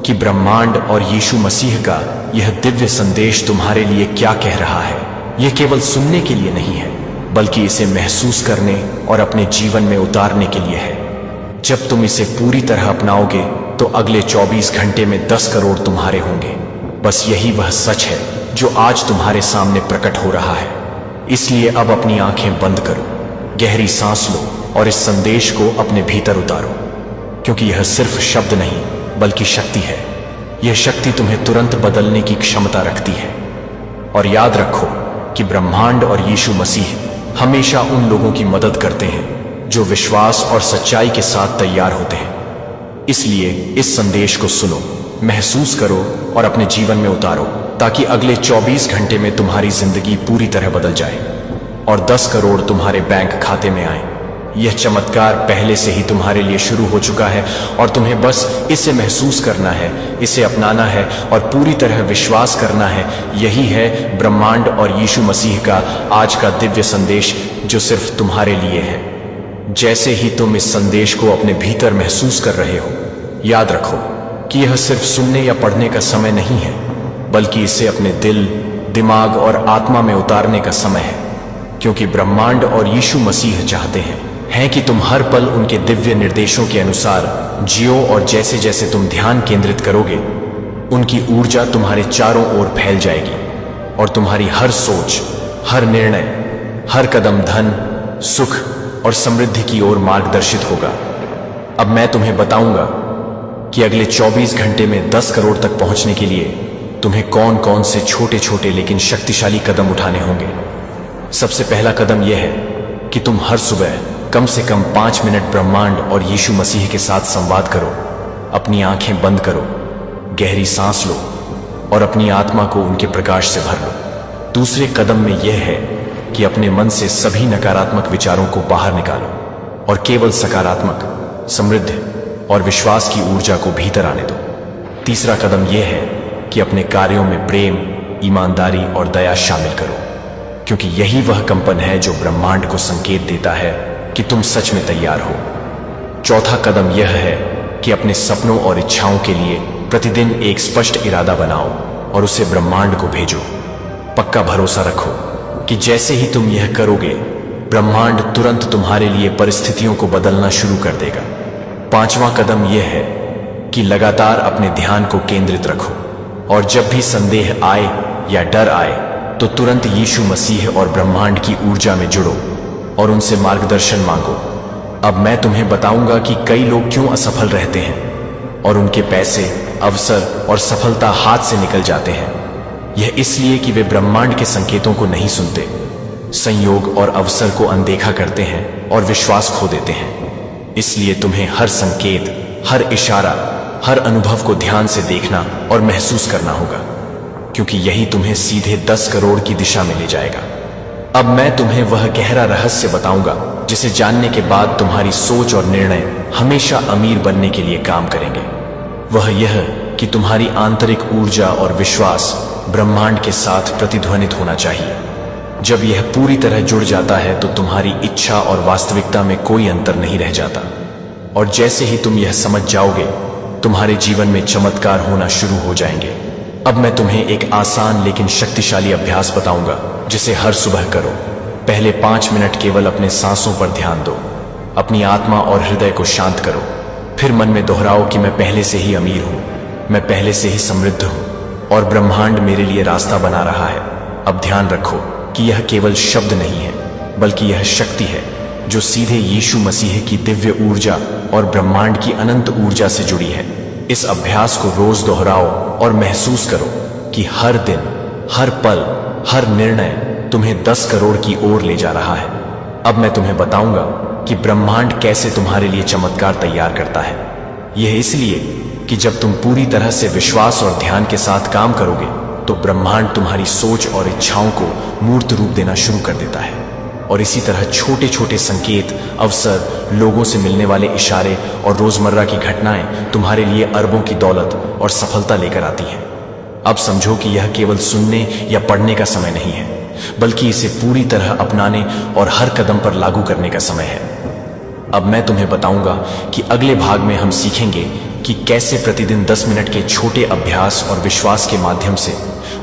Speaker 1: कि ब्रह्मांड और यीशु मसीह का यह दिव्य संदेश तुम्हारे लिए क्या कह रहा है। यह केवल सुनने के लिए नहीं है, बल्कि इसे महसूस करने और अपने जीवन में उतारने के लिए है। जब तुम इसे पूरी तरह अपनाओगे तो अगले 24 घंटे में 10 करोड़ तुम्हारे होंगे। बस यही वह सच है जो आज तुम्हारे सामने प्रकट हो रहा है। इसलिए अब अपनी आंखें बंद करो, गहरी सांस लो और इस संदेश को अपने भीतर उतारो, क्योंकि यह सिर्फ शब्द नहीं बल्कि शक्ति है। यह शक्ति तुम्हें तुरंत बदलने की क्षमता रखती है। और याद रखो कि ब्रह्मांड और यीशु मसीह हमेशा उन लोगों की मदद करते हैं जो विश्वास और सच्चाई के साथ तैयार होते हैं। इसलिए इस संदेश को सुनो, महसूस करो और अपने जीवन में उतारो, ताकि अगले 24 घंटे में तुम्हारी जिंदगी पूरी तरह बदल जाए और 10 करोड़ तुम्हारे बैंक खाते में आए। यह चमत्कार पहले से ही तुम्हारे लिए शुरू हो चुका है और तुम्हें बस इसे महसूस करना है, इसे अपनाना है और पूरी तरह विश्वास करना है। यही है ब्रह्मांड और यीशु मसीह का आज का दिव्य संदेश जो सिर्फ तुम्हारे लिए है। जैसे ही तुम इस संदेश को अपने भीतर महसूस कर रहे हो, याद रखो कि यह सिर्फ सुनने या पढ़ने का समय नहीं है, बल्कि इसे अपने दिल, दिमाग और आत्मा में उतारने का समय है। क्योंकि ब्रह्मांड और यीशु मसीह चाहते हैं कि तुम हर पल उनके दिव्य निर्देशों के अनुसार जियो, और जैसे जैसे तुम ध्यान केंद्रित करोगे उनकी ऊर्जा तुम्हारे चारों ओर फैल जाएगी और तुम्हारी हर सोच, हर निर्णय, हर कदम धन, सुख और समृद्धि की ओर मार्गदर्शित होगा। अब मैं तुम्हें बताऊंगा कि अगले 24 घंटे में 10 करोड़ तक पहुंचने के लिए तुम्हें कौन कौन से छोटे छोटे लेकिन शक्तिशाली कदम उठाने होंगे। सबसे पहला कदम यह है कि तुम हर सुबह कम से कम 5 मिनट ब्रह्मांड और यीशु मसीह के साथ संवाद करो। अपनी आंखें बंद करो, गहरी सांस लो और अपनी आत्मा को उनके प्रकाश से भर लो। दूसरे कदम में यह है कि अपने मन से सभी नकारात्मक विचारों को बाहर निकालो और केवल सकारात्मक, समृद्ध और विश्वास की ऊर्जा को भीतर आने दो। तीसरा कदम यह है कि अपने कार्यों में प्रेम, ईमानदारी और दया शामिल करो, क्योंकि यही वह कंपन है जो ब्रह्मांड को संकेत देता है कि तुम सच में तैयार हो। चौथा कदम यह है कि अपने सपनों और इच्छाओं के लिए प्रतिदिन एक स्पष्ट इरादा बनाओ और उसे ब्रह्मांड को भेजो। पक्का भरोसा रखो कि जैसे ही तुम यह करोगे, ब्रह्मांड तुरंत तुम्हारे लिए परिस्थितियों को बदलना शुरू कर देगा। पांचवा कदम यह है कि लगातार अपने ध्यान को केंद्रित रखो और जब भी संदेह आए या डर आए तो तुरंत यीशु मसीह और ब्रह्मांड की ऊर्जा में जुड़ो और उनसे मार्गदर्शन मांगो। अब मैं तुम्हें बताऊंगा कि कई लोग क्यों असफल रहते हैं और उनके पैसे, अवसर और सफलता हाथ से निकल जाते हैं। यह इसलिए कि वे ब्रह्मांड के संकेतों को नहीं सुनते, संयोग और अवसर को अनदेखा करते हैं और विश्वास खो देते हैं। इसलिए तुम्हें हर संकेत, हर इशारा, हर अनुभव को ध्यान से देखना और महसूस करना होगा, क्योंकि यही तुम्हें सीधे 10 करोड़ की दिशा में ले जाएगा। अब मैं तुम्हें वह गहरा रहस्य बताऊंगा जिसे जानने के बाद तुम्हारी सोच और निर्णय हमेशा अमीर बनने के लिए काम करेंगे। वह यह कि तुम्हारी आंतरिक ऊर्जा और विश्वास ब्रह्मांड के साथ प्रतिध्वनित होना चाहिए। जब यह पूरी तरह जुड़ जाता है तो तुम्हारी इच्छा और वास्तविकता में कोई अंतर नहीं रह जाता, और जैसे ही तुम यह समझ जाओगे, तुम्हारे जीवन में चमत्कार होना शुरू हो जाएंगे। अब मैं तुम्हें एक आसान लेकिन शक्तिशाली अभ्यास बताऊंगा जिसे हर सुबह करो। पहले 5 मिनट केवल अपने सांसों पर ध्यान दो, अपनी आत्मा और हृदय को शांत करो। फिर मन में दोहराओ कि मैं पहले से ही अमीर हूं, मैं पहले से ही समृद्ध हूं और ब्रह्मांड मेरे लिए रास्ता बना रहा है। अब ध्यान रखो कि यह केवल शब्द नहीं है, बल्कि यह शक्ति है जो सीधे यीशु मसीह की दिव्य ऊर्जा और ब्रह्मांड की अनंत ऊर्जा से जुड़ी है। इस अभ्यास को रोज दोहराओ और महसूस करो कि हर दिन, हर पल, हर निर्णय तुम्हें 10 करोड़ की ओर ले जा रहा है। अब मैं तुम्हें बताऊंगा कि ब्रह्मांड कैसे तुम्हारे लिए चमत्कार तैयार करता है। यह इसलिए कि जब तुम पूरी तरह से विश्वास और ध्यान के साथ काम करोगे तो ब्रह्मांड तुम्हारी सोच और इच्छाओं को मूर्त रूप देना शुरू कर देता है। और इसी तरह छोटे छोटे संकेत, अवसर, लोगों से मिलने वाले इशारे और रोजमर्रा की घटनाएं तुम्हारे लिए अरबों की दौलत और सफलता लेकर आती हैं। अब समझो कि यह केवल सुनने या पढ़ने का समय नहीं है, बल्कि इसे पूरी तरह अपनाने और हर कदम पर लागू करने का समय है। अब मैं तुम्हें बताऊंगा कि अगले भाग में हम सीखेंगे कि कैसे प्रतिदिन 10 मिनट के छोटे अभ्यास और विश्वास के माध्यम से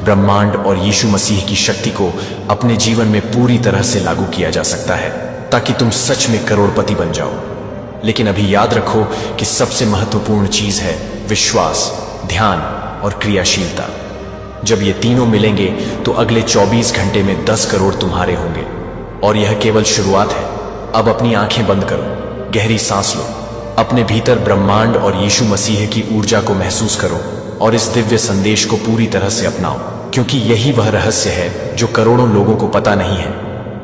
Speaker 1: ब्रह्मांड और यीशु मसीह की शक्ति को अपने जीवन में पूरी तरह से लागू किया जा सकता है, ताकि तुम सच में करोड़पति बन जाओ। लेकिन अभी याद रखो कि सबसे महत्वपूर्ण चीज है विश्वास, ध्यान और क्रियाशीलता। जब ये तीनों मिलेंगे तो अगले 24 घंटे में 10 करोड़ तुम्हारे होंगे। और यह केवल शुरुआत है। अब अपनी आंखें बंद करो, गहरी सांस लो, अपने भीतर ब्रह्मांड और यीशु मसीह की ऊर्जा को महसूस करो और इस दिव्य संदेश को पूरी तरह से अपनाओ, क्योंकि यही वह रहस्य है जो करोड़ों लोगों को पता नहीं है,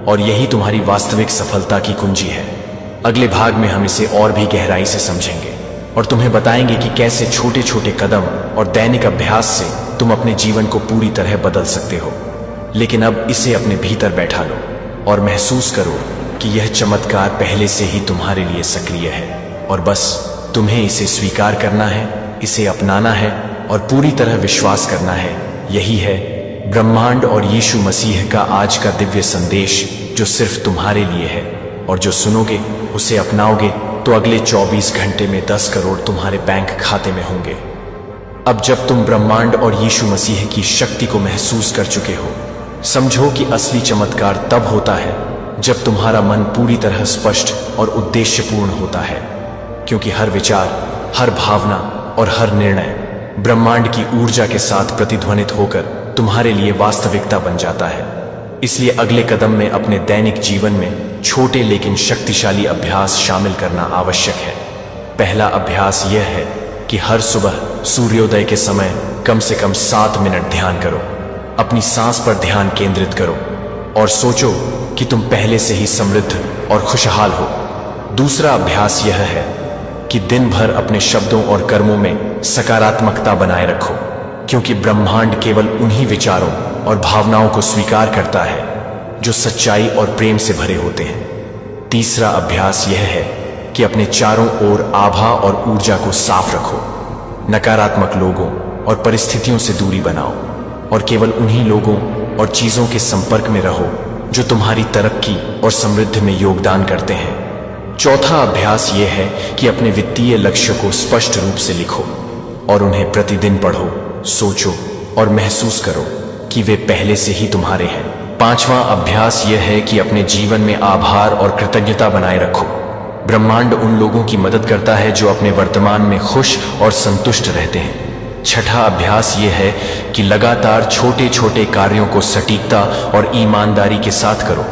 Speaker 1: और यही तुम्हारी वास्तविक सफलता की कुंजी है। अगले भाग में हम इसे और भी गहराई से समझेंगे और तुम्हें बताएंगे कि कैसे छोटे छोटे कदम और दैनिक अभ्यास से तुम अपने जीवन को पूरी तरह बदल सकते हो। लेकिन अब इसे अपने भीतर बैठा लो और महसूस करो कि यह चमत्कार पहले से ही तुम्हारे लिए सक्रिय है, और बस तुम्हें इसे स्वीकार करना है, इसे अपनाना है और पूरी तरह विश्वास करना है। यही है ब्रह्मांड और यीशु मसीह का आज का दिव्य संदेश, जो सिर्फ तुम्हारे लिए है, और जो सुनोगे, उसे अपनाओगे तो अगले 24 घंटे में 10 करोड़ तुम्हारे बैंक खाते में होंगे। अब जब तुम ब्रह्मांड और यीशु मसीह की शक्ति को महसूस कर चुके हो, समझो कि असली चमत्कार तब होता है जब तुम्हारा मन पूरी तरह स्पष्ट और उद्देश्यपूर्ण होता है, क्योंकि हर विचार, हर भावना और हर निर्णय ब्रह्मांड की ऊर्जा के साथ प्रतिध्वनित होकर तुम्हारे लिए वास्तविकता बन जाता है। इसलिए अगले कदम में अपने दैनिक जीवन में छोटे लेकिन शक्तिशाली अभ्यास शामिल करना आवश्यक है। पहला अभ्यास यह है कि हर सुबह सूर्योदय के समय कम से कम 7 मिनट ध्यान करो। अपनी सांस पर ध्यान केंद्रित करो और सोचो कि तुम पहले से ही समृद्ध और खुशहाल हो। दूसरा अभ्यास यह है कि दिन भर अपने शब्दों और कर्मों में सकारात्मकता बनाए रखो, क्योंकि ब्रह्मांड केवल उन्हीं विचारों और भावनाओं को स्वीकार करता है जो सच्चाई और प्रेम से भरे होते हैं। तीसरा अभ्यास यह है कि अपने चारों ओर आभा और ऊर्जा को साफ रखो। नकारात्मक लोगों और परिस्थितियों से दूरी बनाओ और केवल उन्हीं लोगों और चीजों के संपर्क में रहो जो तुम्हारी तरक्की और समृद्धि में योगदान करते हैं। चौथा अभ्यास यह है कि अपने वित्तीय लक्ष्य को स्पष्ट रूप से लिखो और उन्हें प्रतिदिन पढ़ो, सोचो और महसूस करो कि वे पहले से ही तुम्हारे हैं। पांचवा अभ्यास यह है कि अपने जीवन में आभार और कृतज्ञता बनाए रखो। ब्रह्मांड उन लोगों की मदद करता है जो अपने वर्तमान में खुश और संतुष्ट रहते हैं। छठा अभ्यास यह है कि लगातार छोटे छोटे कार्यों को सटीकता और ईमानदारी के साथ करो।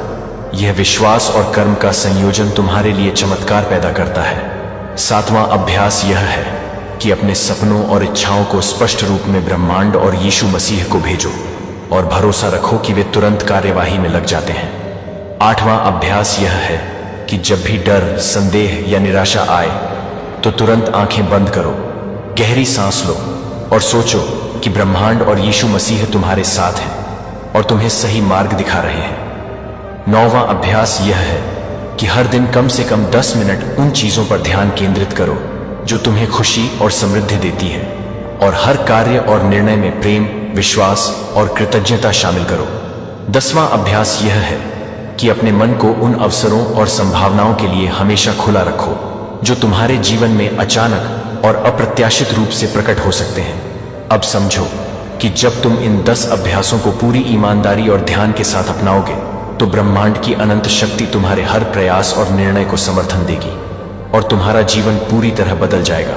Speaker 1: यह विश्वास और कर्म का संयोजन तुम्हारे लिए चमत्कार पैदा करता है। सातवां अभ्यास यह है कि अपने सपनों और इच्छाओं को स्पष्ट रूप में ब्रह्मांड और यीशु मसीह को भेजो। और भरोसा रखो कि वे तुरंत कार्यवाही में लग जाते हैं। 8वां अभ्यास यह है कि जब भी डर, संदेह या निराशा आए तो तुरंत आंखें बंद करो, गहरी सांस लो और सोचो कि ब्रह्मांड और यीशु मसीह तुम्हारे साथ हैं और तुम्हें सही मार्ग दिखा रहे हैं। 9वां अभ्यास यह है कि हर दिन कम से कम 10 मिनट उन चीजों पर ध्यान केंद्रित करो जो तुम्हें खुशी और समृद्धि देती है और हर कार्य और निर्णय में प्रेम, विश्वास और कृतज्ञता शामिल करो। 10वां अभ्यास यह है कि अपने मन को उन अवसरों और संभावनाओं के लिए हमेशा खुला रखो जो तुम्हारे जीवन में अचानक और अप्रत्याशित रूप से प्रकट हो सकते हैं। अब समझो कि जब तुम इन 10 अभ्यासों को पूरी ईमानदारी और ध्यान के साथ अपनाओगे तो ब्रह्मांड की अनंत शक्ति तुम्हारे हर प्रयास और निर्णय को समर्थन देगी और तुम्हारा जीवन पूरी तरह बदल जाएगा।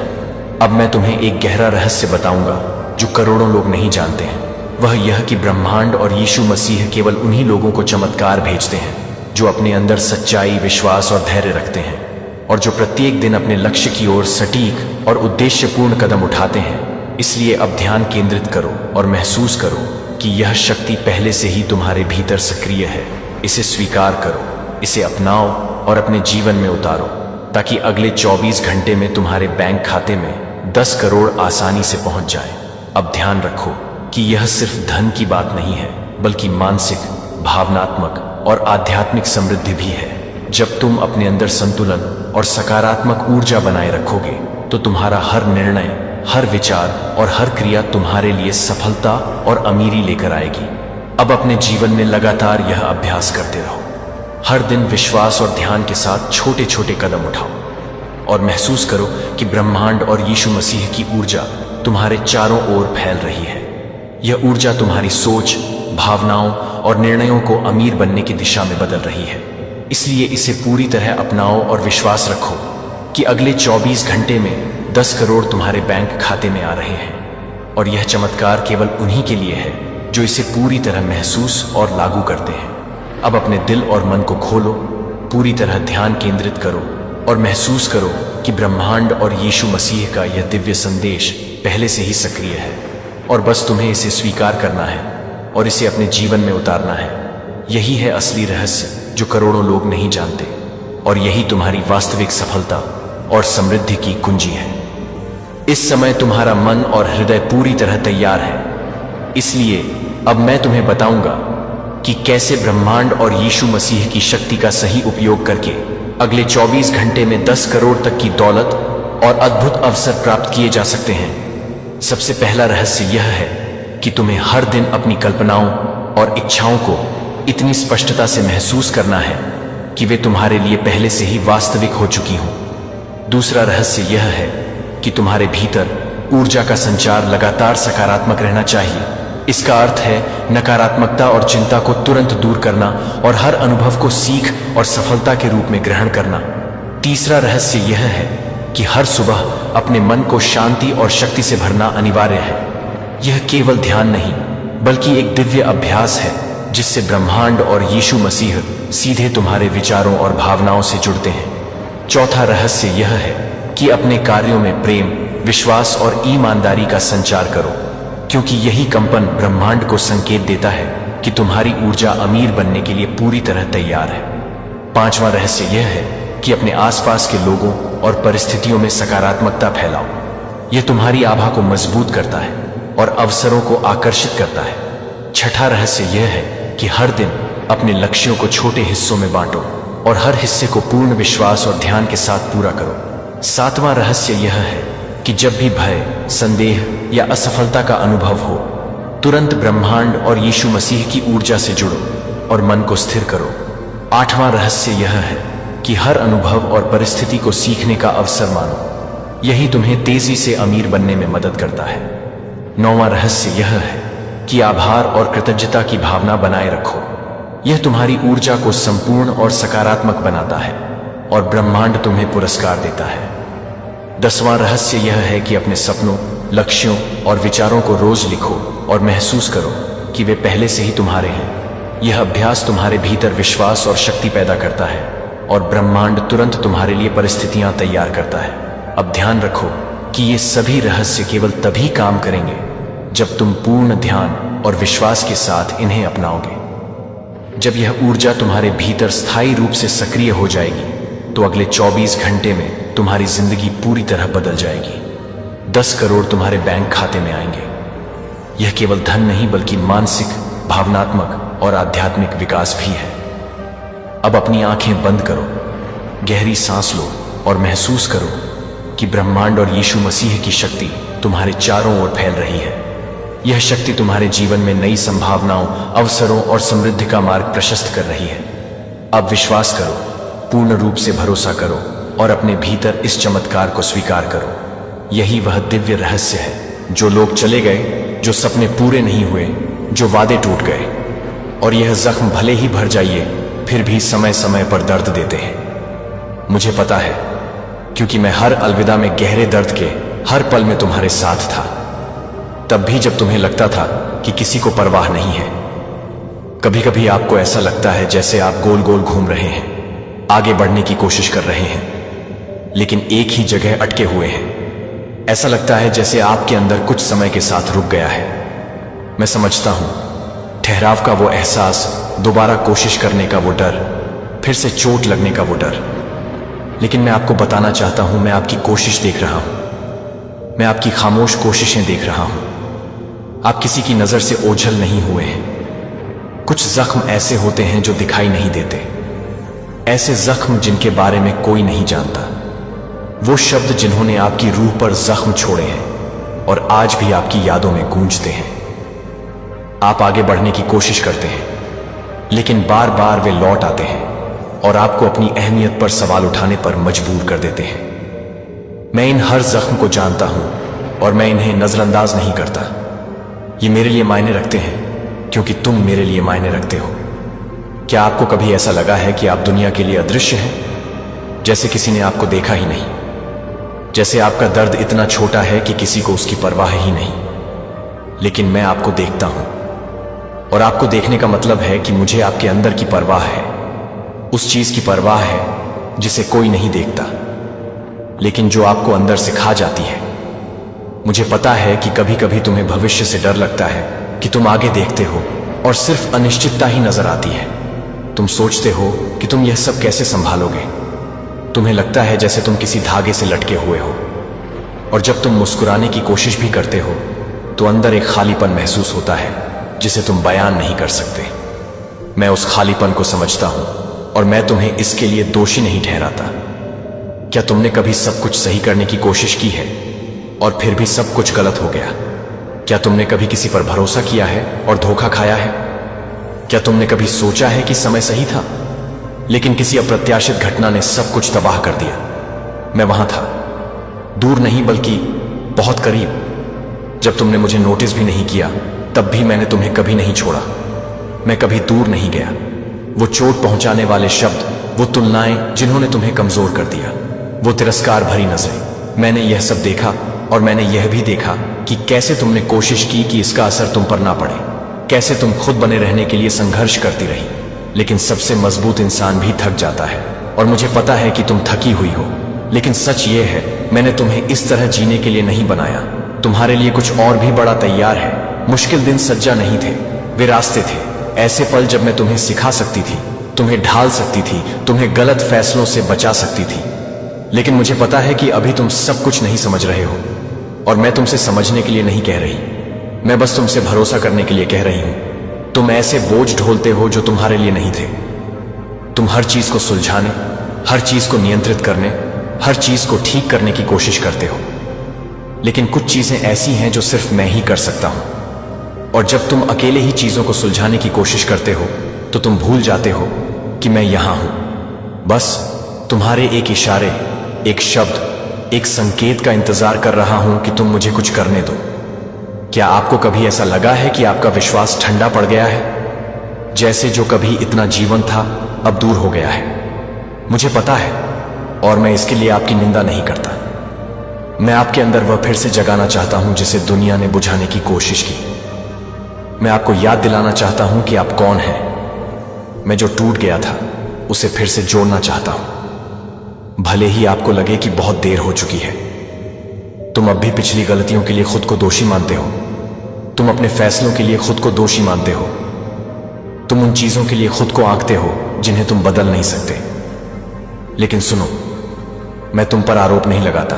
Speaker 1: अब मैं तुम्हें एक गहरा रहस्य बताऊंगा जो करोड़ों लोग नहीं जानते हैं। वह यह कि ब्रह्मांड और यीशु मसीह केवल उन्हीं लोगों को चमत्कार भेजते हैं जो अपने अंदर सच्चाई, विश्वास और धैर्य रखते हैं और जो प्रत्येक दिन अपने लक्ष्य की ओर सटीक और उद्देश्यपूर्ण कदम उठाते हैं। इसलिए अब ध्यान केंद्रित करो और महसूस करो कि यह शक्ति पहले से ही तुम्हारे भीतर सक्रिय है। इसे स्वीकार करो, इसे अपनाओ और अपने जीवन में उतारो ताकि अगले 24 घंटे में तुम्हारे बैंक खाते में 10 करोड़ आसानी से पहुंच जाए। अब ध्यान रखो कि यह सिर्फ धन की बात नहीं है बल्कि मानसिक, भावनात्मक और आध्यात्मिक समृद्धि भी है। जब तुम अपने अंदर संतुलन और सकारात्मक ऊर्जा बनाए रखोगे तो तुम्हारा हर निर्णय, हर विचार और हर क्रिया तुम्हारे लिए सफलता और अमीरी लेकर आएगी। अब अपने जीवन में लगातार यह अभ्यास करते रहो। हर दिन विश्वास और ध्यान के साथ छोटे छोटे कदम उठाओ और महसूस करो कि ब्रह्मांड और यीशु मसीह की ऊर्जा तुम्हारे चारों ओर फैल रही है। यह ऊर्जा तुम्हारी सोच, भावनाओं और निर्णयों को अमीर बनने की दिशा में बदल रही है। इसलिए इसे पूरी तरह अपनाओ और विश्वास रखो कि अगले 24 घंटे में 10 करोड़ तुम्हारे बैंक खाते में आ रहे हैं और यह चमत्कार केवल उन्हीं के लिए है जो इसे पूरी तरह महसूस और लागू करते हैं। अब अपने दिल और मन को खोलो, पूरी तरह ध्यान केंद्रित करो और महसूस करो कि ब्रह्मांड और यीशु मसीह का यह दिव्य संदेश पहले से ही सक्रिय है और बस तुम्हें इसे स्वीकार करना है और इसे अपने जीवन में उतारना है। यही है असली रहस्य जो करोड़ों लोग नहीं जानते और यही तुम्हारी वास्तविक सफलता और समृद्धि की कुंजी है। इस समय तुम्हारा मन और हृदय पूरी तरह तैयार है। इसलिए अब मैं तुम्हें बताऊंगा कि कैसे ब्रह्मांड और यीशु मसीह की शक्ति का सही उपयोग करके अगले 24 घंटे में 10 करोड़ तक की दौलत और अद्भुत अवसर प्राप्त किए जा सकते हैं। सबसे पहला रहस्य यह है कि तुम्हें हर दिन अपनी कल्पनाओं और इच्छाओं को इतनी स्पष्टता से महसूस करना है कि वे तुम्हारे लिए पहले से ही वास्तविक हो चुकी हों। दूसरा रहस्य यह है कि तुम्हारे भीतर ऊर्जा का संचार लगातार सकारात्मक रहना चाहिए। इसका अर्थ है नकारात्मकता और चिंता को तुरंत दूर करना और हर अनुभव को सीख और सफलता के रूप में ग्रहण करना। तीसरा रहस्य यह है कि हर सुबह अपने मन को शांति और शक्ति से भरना अनिवार्य है। यह केवल ध्यान नहीं बल्कि एक दिव्य अभ्यास है जिससे ब्रह्मांड और यीशु मसीह सीधे तुम्हारे विचारों और भावनाओं से जुड़ते हैं। चौथा रहस्य यह है कि अपने कार्यों में प्रेम, विश्वास और ईमानदारी का संचार करो क्योंकि यही कंपन ब्रह्मांड को संकेत देता है कि तुम्हारी ऊर्जा अमीर बनने के लिए पूरी तरह तैयार है। पांचवां रहस्य यह है कि अपने आसपास के लोगों और परिस्थितियों में सकारात्मकता फैलाओ। यह तुम्हारी आभा को मजबूत करता है और अवसरों को आकर्षित करता है। छठा रहस्य यह है कि हर दिन अपने लक्ष्यों को छोटे हिस्सों में बांटो और हर हिस्से को पूर्ण विश्वास और ध्यान के साथ पूरा करो। सातवां रहस्य यह है कि जब भी भय, संदेह या असफलता का अनुभव हो, तुरंत ब्रह्मांड और यीशु मसीह की ऊर्जा से जुड़ो और मन को स्थिर करो। आठवां रहस्य यह है कि हर अनुभव और परिस्थिति को सीखने का अवसर मानो। यही तुम्हें तेजी से अमीर बनने में मदद करता है। नौवां रहस्य यह है कि आभार और कृतज्ञता की भावना बनाए रखो। यह तुम्हारी ऊर्जा को संपूर्ण और सकारात्मक बनाता है और ब्रह्मांड तुम्हें पुरस्कार देता है। 10वां रहस्य यह है कि अपने सपनों, लक्ष्यों और विचारों को रोज लिखो और महसूस करो कि वे पहले से ही तुम्हारे हैं। यह अभ्यास तुम्हारे भीतर विश्वास और शक्ति पैदा करता है और ब्रह्मांड तुरंत तुम्हारे लिए परिस्थितियां तैयार करता है। अब ध्यान रखो कि ये सभी रहस्य केवल तभी काम करेंगे जब तुम पूर्ण ध्यान, और विश्वास के साथ इन्हें अपनाओगे। जब यह ऊर्जा तुम्हारे भीतर स्थायी रूप से सक्रिय हो जाएगी तो अगले 24 घंटे में तुम्हारी जिंदगी पूरी तरह बदल जाएगी। 10 करोड़ तुम्हारे बैंक खाते में आएंगे। यह केवल धन नहीं बल्कि मानसिक, भावनात्मक और आध्यात्मिक विकास भी है। अब अपनी आंखें बंद करो, गहरी सांस लो और महसूस करो कि ब्रह्मांड और यीशु मसीह की शक्ति तुम्हारे चारों ओर फैल रही है। यह शक्ति तुम्हारे जीवन में नई संभावनाओं, अवसरों और समृद्धि का मार्ग प्रशस्त कर रही है। अब विश्वास करो, पूर्ण रूप से भरोसा करो और अपने भीतर इस चमत्कार को स्वीकार करो। यही वह दिव्य रहस्य है। जो लोग चले गए, जो सपने पूरे नहीं हुए, जो वादे टूट गए, और यह जख्म भले ही भर जाइए फिर भी समय समय पर दर्द देते हैं। मुझे पता है, क्योंकि मैं हर अलविदा में गहरे दर्द के हर पल में तुम्हारे साथ था। तब भी जब तुम्हें लगता था कि किसी को परवाह नहीं है। कभी कभी आपको ऐसा लगता है जैसे आप गोल गोल घूम रहे हैं, आगे बढ़ने की कोशिश कर रहे हैं, लेकिन एक ही जगह अटके हुए हैं। ऐसा लगता है जैसे आपके अंदर कुछ समय के साथ रुक गया है। मैं समझता हूं, ठहराव का वो एहसास, दोबारा कोशिश करने का वो डर, फिर से चोट लगने का वो डर। लेकिन मैं आपको बताना चाहता हूं, मैं आपकी कोशिश देख रहा हूं। मैं आपकी खामोश कोशिशें देख रहा हूं। आप किसी की नजर से ओझल नहीं हुए हैं। कुछ जख्म ऐसे होते हैं जो दिखाई नहीं देते, ऐसे जख्म जिनके बारे में कोई नहीं जानता। वो शब्द जिन्होंने आपकी रूह पर जख्म छोड़े हैं और आज भी आपकी यादों में गूंजते हैं। आप आगे बढ़ने की कोशिश करते हैं, लेकिन बार बार वे लौट आते हैं और आपको अपनी अहमियत पर सवाल उठाने पर मजबूर कर देते हैं। मैं इन हर जख्म को जानता हूं और मैं इन्हें नजरअंदाज नहीं करता। ये मेरे लिए मायने रखते हैं क्योंकि तुम मेरे लिए मायने रखते हो। क्या आपको कभी ऐसा लगा है कि आप दुनिया के लिए अदृश्य हैं, जैसे किसी ने आपको देखा ही नहीं, जैसे आपका दर्द इतना छोटा है कि किसी को उसकी परवाह ही नहीं? लेकिन मैं आपको देखता हूं, और आपको देखने का मतलब है कि मुझे आपके अंदर की परवाह है, उस चीज की परवाह है जिसे कोई नहीं देखता, लेकिन जो आपको अंदर से खा जाती है। मुझे पता है कि कभी कभी तुम्हें भविष्य से डर लगता है कि तुम आगे देखते हो और सिर्फ अनिश्चितता ही नजर आती है। तुम सोचते हो कि तुम यह सब कैसे संभालोगे। तुम्हें लगता है जैसे तुम किसी धागे से लटके हुए हो, और जब तुम मुस्कुराने की कोशिश भी करते हो तो अंदर एक खालीपन महसूस होता है जिसे तुम बयान नहीं कर सकते। मैं उस खालीपन को समझता हूं और मैं तुम्हें इसके लिए दोषी नहीं ठहराता। क्या तुमने कभी सब कुछ सही करने की कोशिश की है और फिर भी सब कुछ गलत हो गया? क्या तुमने कभी किसी पर भरोसा किया है और धोखा खाया है? क्या तुमने कभी सोचा है कि समय सही था, लेकिन किसी अप्रत्याशित घटना ने सब कुछ तबाह कर दिया? मैं वहां था, दूर नहीं बल्कि बहुत करीब। जब तुमने मुझे नोटिस भी नहीं किया तब भी मैंने तुम्हें कभी नहीं छोड़ा। मैं कभी दूर नहीं गया। वो चोट पहुंचाने वाले शब्द, वो तुलनाएं जिन्होंने तुम्हें कमजोर कर दिया, वो तिरस्कार भरी नजरें, मैंने यह सब देखा। और मैंने यह भी देखा कि कैसे तुमने कोशिश की कि इसका असर तुम पर ना पड़े, कैसे तुम खुद बने रहने के लिए संघर्ष करती रही। लेकिन सबसे मजबूत इंसान भी थक जाता है, और मुझे पता है कि तुम थकी हुई हो। लेकिन सच ये है, मैंने तुम्हें इस तरह जीने के लिए नहीं बनाया। तुम्हारे लिए कुछ और भी बड़ा तैयार है। मुश्किल दिन सज्जा नहीं थे, वे रास्ते थे। ऐसे पल जब मैं तुम्हें सिखा सकती थी, तुम्हें ढाल सकती थी, तुम्हें गलत फैसलों से बचा सकती थी। लेकिन मुझे पता है कि अभी तुम सब कुछ नहीं समझ रहे हो, और मैं तुमसे समझने के लिए नहीं कह रही, मैं बस तुमसे भरोसा करने के लिए कह रही हूं। तुम ऐसे बोझ ढोलते हो जो तुम्हारे लिए नहीं थे। तुम हर चीज को सुलझाने, हर चीज को नियंत्रित करने, हर चीज को ठीक करने की कोशिश करते हो। लेकिन कुछ चीजें ऐसी हैं जो सिर्फ मैं ही कर सकता हूं, और जब तुम अकेले ही चीजों को सुलझाने की कोशिश करते हो तो तुम भूल जाते हो कि मैं यहां हूं, बस तुम्हारे एक इशारे, एक शब्द, एक संकेत का इंतजार कर रहा हूं कि तुम मुझे कुछ करने दो। क्या आपको कभी ऐसा लगा है कि आपका विश्वास ठंडा पड़ गया है, जैसे जो कभी इतना जीवन था अब दूर हो गया है? मुझे पता है, और मैं इसके लिए आपकी निंदा नहीं करता। मैं आपके अंदर वह फिर से जगाना चाहता हूं जिसे दुनिया ने बुझाने की कोशिश की। मैं आपको याद दिलाना चाहता हूं कि आप कौन हैं। मैं जो टूट गया था उसे फिर से जोड़ना चाहता हूं, भले ही आपको लगे कि बहुत देर हो चुकी है। तुम अब भी पिछली गलतियों के लिए खुद को दोषी मानते हो, तुम अपने फैसलों के लिए खुद को दोषी मानते हो। तुम उन चीजों के लिए खुद को आंकते हो जिन्हें तुम बदल नहीं सकते। लेकिन सुनो, मैं तुम पर आरोप नहीं लगाता,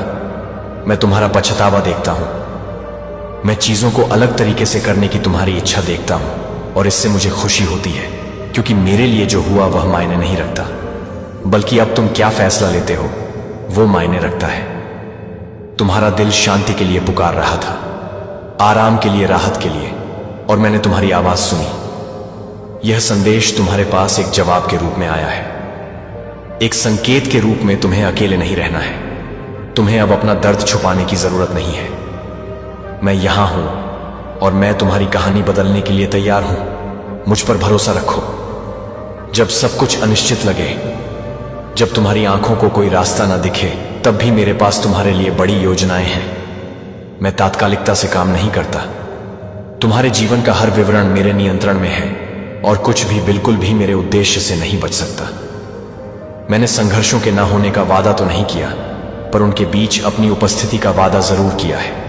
Speaker 1: मैं तुम्हारा पछतावा देखता हूं। मैं चीजों को अलग तरीके से करने की तुम्हारी इच्छा देखता हूं और इससे मुझे खुशी होती है, क्योंकि मेरे लिए जो हुआ वह मायने नहीं रखता, बल्कि अब तुम क्या फैसला लेते हो वो मायने रखता है। तुम्हारा दिल शांति के लिए पुकार रहा था, आराम के लिए, राहत के लिए, और मैंने तुम्हारी आवाज सुनी। यह संदेश तुम्हारे पास एक जवाब के रूप में आया है, एक संकेत के रूप में। तुम्हें अकेले नहीं रहना है, तुम्हें अब अपना दर्द छुपाने की जरूरत नहीं है। मैं यहां हूं और मैं तुम्हारी कहानी बदलने के लिए तैयार हूं। मुझ पर भरोसा रखो। जब सब कुछ अनिश्चित लगे, जब तुम्हारी आंखों को कोई रास्ता ना दिखे, तब भी मेरे पास तुम्हारे लिए बड़ी योजनाएं हैं। मैं तात्कालिकता से काम नहीं करता। तुम्हारे जीवन का हर विवरण मेरे नियंत्रण में है और कुछ भी, बिल्कुल भी मेरे उद्देश्य से नहीं बच सकता। मैंने संघर्षों के न होने का वादा तो नहीं किया, पर उनके बीच अपनी उपस्थिति का वादा जरूर किया है।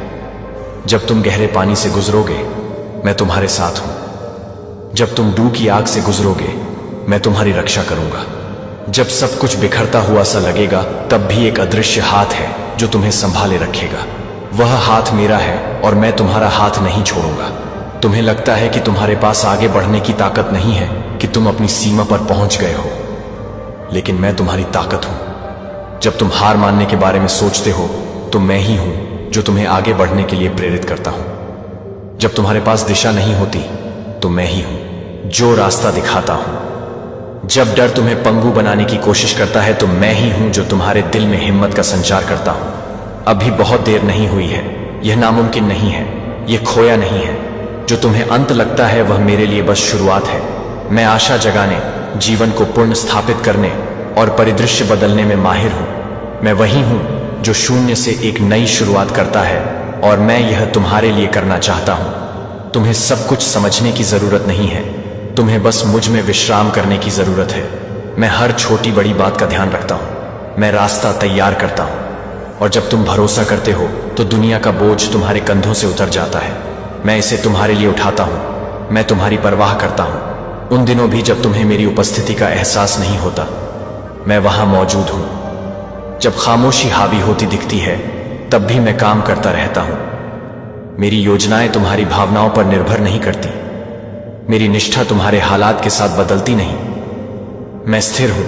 Speaker 1: जब तुम गहरे पानी से गुजरोगे, मैं तुम्हारे साथ हूं। जब तुम डूब की आग से गुजरोगे, मैं तुम्हारी रक्षा करूंगा। जब सब कुछ बिखरता हुआ सा लगेगा, तब भी एक अदृश्य हाथ है जो तुम्हें संभाले रखेगा। वह हाथ मेरा है और मैं तुम्हारा हाथ नहीं छोड़ूंगा। तुम्हें लगता है कि तुम्हारे पास आगे बढ़ने की ताकत नहीं है, कि तुम अपनी सीमा पर पहुंच गए हो, लेकिन मैं तुम्हारी ताकत हूं। जब तुम हार मानने के बारे में सोचते हो, तो मैं ही हूं जो तुम्हें आगे बढ़ने के लिए प्रेरित करता हूं। जब तुम्हारे पास दिशा नहीं होती, तो मैं ही हूं जो रास्ता दिखाता हूं। जब डर तुम्हें पंगु बनाने की कोशिश करता है, तो मैं ही हूं जो तुम्हारे दिल में हिम्मत का संचार करता हूं। अभी बहुत देर नहीं हुई है, यह नामुमकिन नहीं है, यह खोया नहीं है। जो तुम्हें अंत लगता है वह मेरे लिए बस शुरुआत है। मैं आशा जगाने, जीवन को पुनः स्थापित करने और परिदृश्य बदलने में माहिर हूं। मैं वही हूं जो शून्य से एक नई शुरुआत करता है, और मैं यह तुम्हारे लिए करना चाहता हूं। तुम्हें सब कुछ समझने की जरूरत नहीं है, तुम्हें बस मुझ में विश्राम करने की जरूरत है। मैं हर छोटी बड़ी बात का ध्यान रखता हूं, मैं रास्ता तैयार करता हूं, और जब तुम भरोसा करते हो तो दुनिया का बोझ तुम्हारे कंधों से उतर जाता है। मैं इसे तुम्हारे लिए उठाता हूं, मैं तुम्हारी परवाह करता हूं। उन दिनों भी जब तुम्हें मेरी उपस्थिति का एहसास नहीं होता, मैं वहां मौजूद हूं। जब खामोशी हावी होती दिखती है, तब भी मैं काम करता रहता हूं। मेरी योजनाएं तुम्हारी भावनाओं पर निर्भर नहीं करती, मेरी निष्ठा तुम्हारे हालात के साथ बदलती नहीं। मैं स्थिर हूं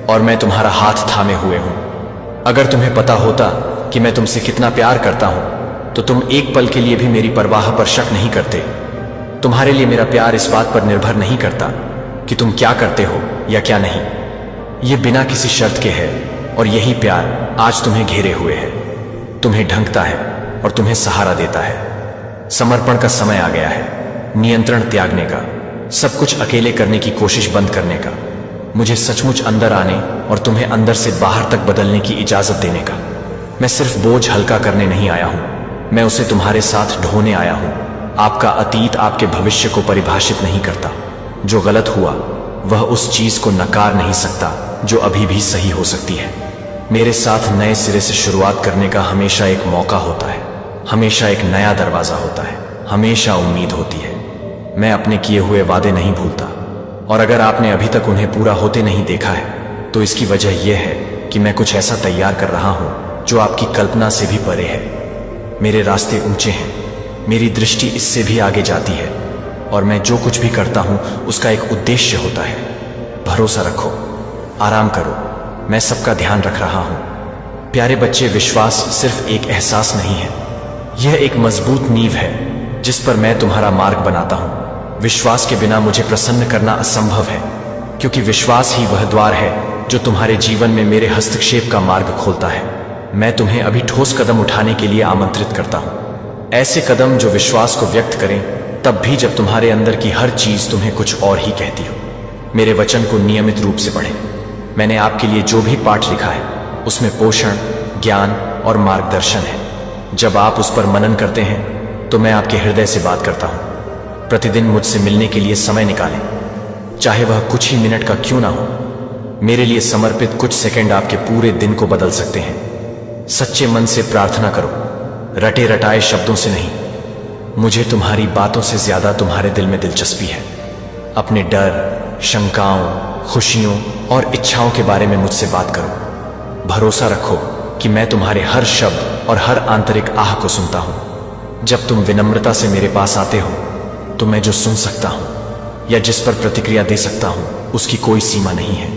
Speaker 1: और मैं तुम्हारा हाथ थामे हुए हूं। अगर तुम्हें पता होता कि मैं तुमसे कितना प्यार करता हूं, तो तुम एक पल के लिए भी मेरी परवाह पर शक नहीं करते। तुम्हारे लिए मेरा प्यार इस बात पर निर्भर नहीं करता कि तुम क्या करते हो या क्या नहीं। यह बिना किसी शर्त के है, और यही प्यार आज तुम्हें घेरे हुए है, तुम्हें ढंकता है और तुम्हें सहारा देता है। समर्पण का समय आ गया है, नियंत्रण त्यागने का, सब कुछ अकेले करने की कोशिश बंद करने का, मुझे सचमुच अंदर आने और तुम्हें अंदर से बाहर तक बदलने की इजाजत देने का। मैं सिर्फ बोझ हल्का करने नहीं आया हूं, मैं उसे तुम्हारे साथ ढोने आया हूं। आपका अतीत आपके भविष्य को परिभाषित नहीं करता। जो गलत हुआ वह उस चीज को नकार नहीं सकता जो अभी भी सही हो सकती है। मेरे साथ नए सिरे से शुरुआत करने का हमेशा एक मौका होता है, हमेशा एक नया दरवाजा होता है, हमेशा उम्मीद होती है। मैं अपने किए हुए वादे नहीं भूलता, और अगर आपने अभी तक उन्हें पूरा होते नहीं देखा है, तो इसकी वजह यह है कि मैं कुछ ऐसा तैयार कर रहा हूं जो आपकी कल्पना से भी परे है। मेरे रास्ते ऊंचे हैं, मेरी दृष्टि इससे भी आगे जाती है, और मैं जो कुछ भी करता हूं उसका एक उद्देश्य होता है। भरोसा रखो, आराम करो, मैं सबका ध्यान रख रहा हूं। प्यारे बच्चे, विश्वास सिर्फ एक एहसास नहीं है, यह एक मजबूत नींव है जिस पर मैं तुम्हारा मार्ग बनाता हूं। विश्वास के बिना मुझे प्रसन्न करना असंभव है, क्योंकि विश्वास ही वह द्वार है जो तुम्हारे जीवन में मेरे हस्तक्षेप का मार्ग खोलता है। मैं तुम्हें अभी ठोस कदम उठाने के लिए आमंत्रित करता हूं, ऐसे कदम जो विश्वास को व्यक्त करें, तब भी जब तुम्हारे अंदर की हर चीज तुम्हें कुछ और ही कहती हो। मेरे वचन को नियमित रूप से पढ़ें। मैंने आपके लिए जो भी पाठ लिखा है उसमें पोषण, ज्ञान और मार्गदर्शन है। जब आप उस पर मनन करते हैं तो मैं आपके हृदय से बात करता हूं। प्रतिदिन मुझसे मिलने के लिए समय निकालें, चाहे वह कुछ ही मिनट का क्यों ना हो। मेरे लिए समर्पित कुछ सेकंड आपके पूरे दिन को बदल सकते हैं। सच्चे मन से प्रार्थना करो, रटे रटाए शब्दों से नहीं। मुझे तुम्हारी बातों से ज्यादा तुम्हारे दिल में दिलचस्पी है। अपने डर, शंकाओं, खुशियों और इच्छाओं के बारे में मुझसे बात करो। भरोसा रखो कि मैं तुम्हारे हर शब्द और हर आंतरिक आह को सुनता हूं। जब तुम विनम्रता से मेरे पास आते हो तो मैं जो सुन सकता हूं या जिस पर प्रतिक्रिया दे सकता हूं उसकी कोई सीमा नहीं है।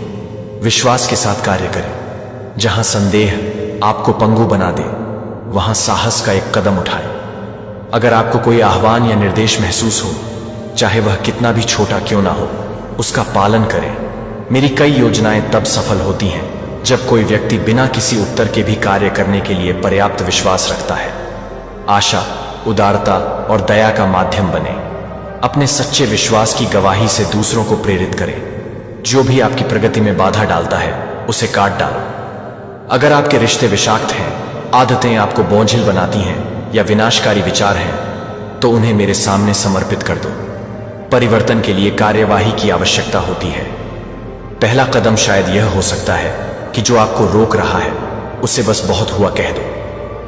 Speaker 1: विश्वास के साथ कार्य करें। जहां संदेह आपको पंगु बना दे वहां साहस का एक कदम उठाएं। अगर आपको कोई आह्वान या निर्देश महसूस हो, चाहे वह कितना भी छोटा क्यों ना हो, उसका पालन करें। मेरी कई योजनाएं तब सफल होती हैं जब कोई व्यक्ति बिना किसी उत्तर के भी कार्य करने के लिए पर्याप्त विश्वास रखता है। आशा, उदारता और दया का माध्यम बने। अपने सच्चे विश्वास की गवाही से दूसरों को प्रेरित करें। जो भी आपकी प्रगति में बाधा डालता है उसे काट डालो। अगर आपके रिश्ते विषाक्त हैं, आदतें आपको बोझिल बनाती हैं या विनाशकारी विचार हैं, तो उन्हें मेरे सामने समर्पित कर दो। परिवर्तन के लिए कार्यवाही की आवश्यकता होती है। पहला कदम शायद यह हो सकता है कि जो आपको रोक रहा है उसे बस बहुत हुआ कह दो।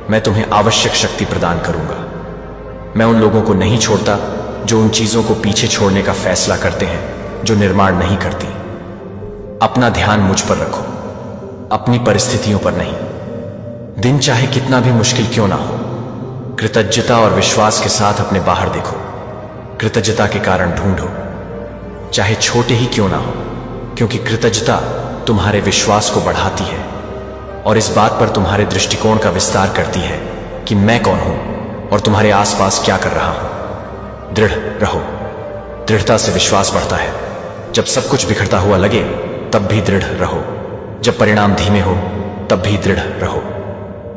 Speaker 1: मैं तुम्हें आवश्यक शक्ति प्रदान करूंगा। मैं उन लोगों को नहीं छोड़ता जो उन चीजों को पीछे छोड़ने का फैसला करते हैं जो निर्माण नहीं करती। अपना ध्यान मुझ पर रखो, अपनी परिस्थितियों पर नहीं। दिन चाहे कितना भी मुश्किल क्यों ना हो, कृतज्ञता और विश्वास के साथ अपने बाहर देखो। कृतज्ञता के कारण ढूंढो, चाहे छोटे ही क्यों ना हो, क्योंकि कृतज्ञता तुम्हारे विश्वास को बढ़ाती है और इस बात पर तुम्हारे दृष्टिकोण का विस्तार करती है कि मैं कौन हूं और तुम्हारे आसपास क्या कर रहा हूं। दृढ़ रहो। दृढ़ता से विश्वास बढ़ता है। जब सब कुछ बिखरता हुआ लगे तब भी दृढ़ रहो। जब परिणाम धीमे हो तब भी दृढ़ रहो।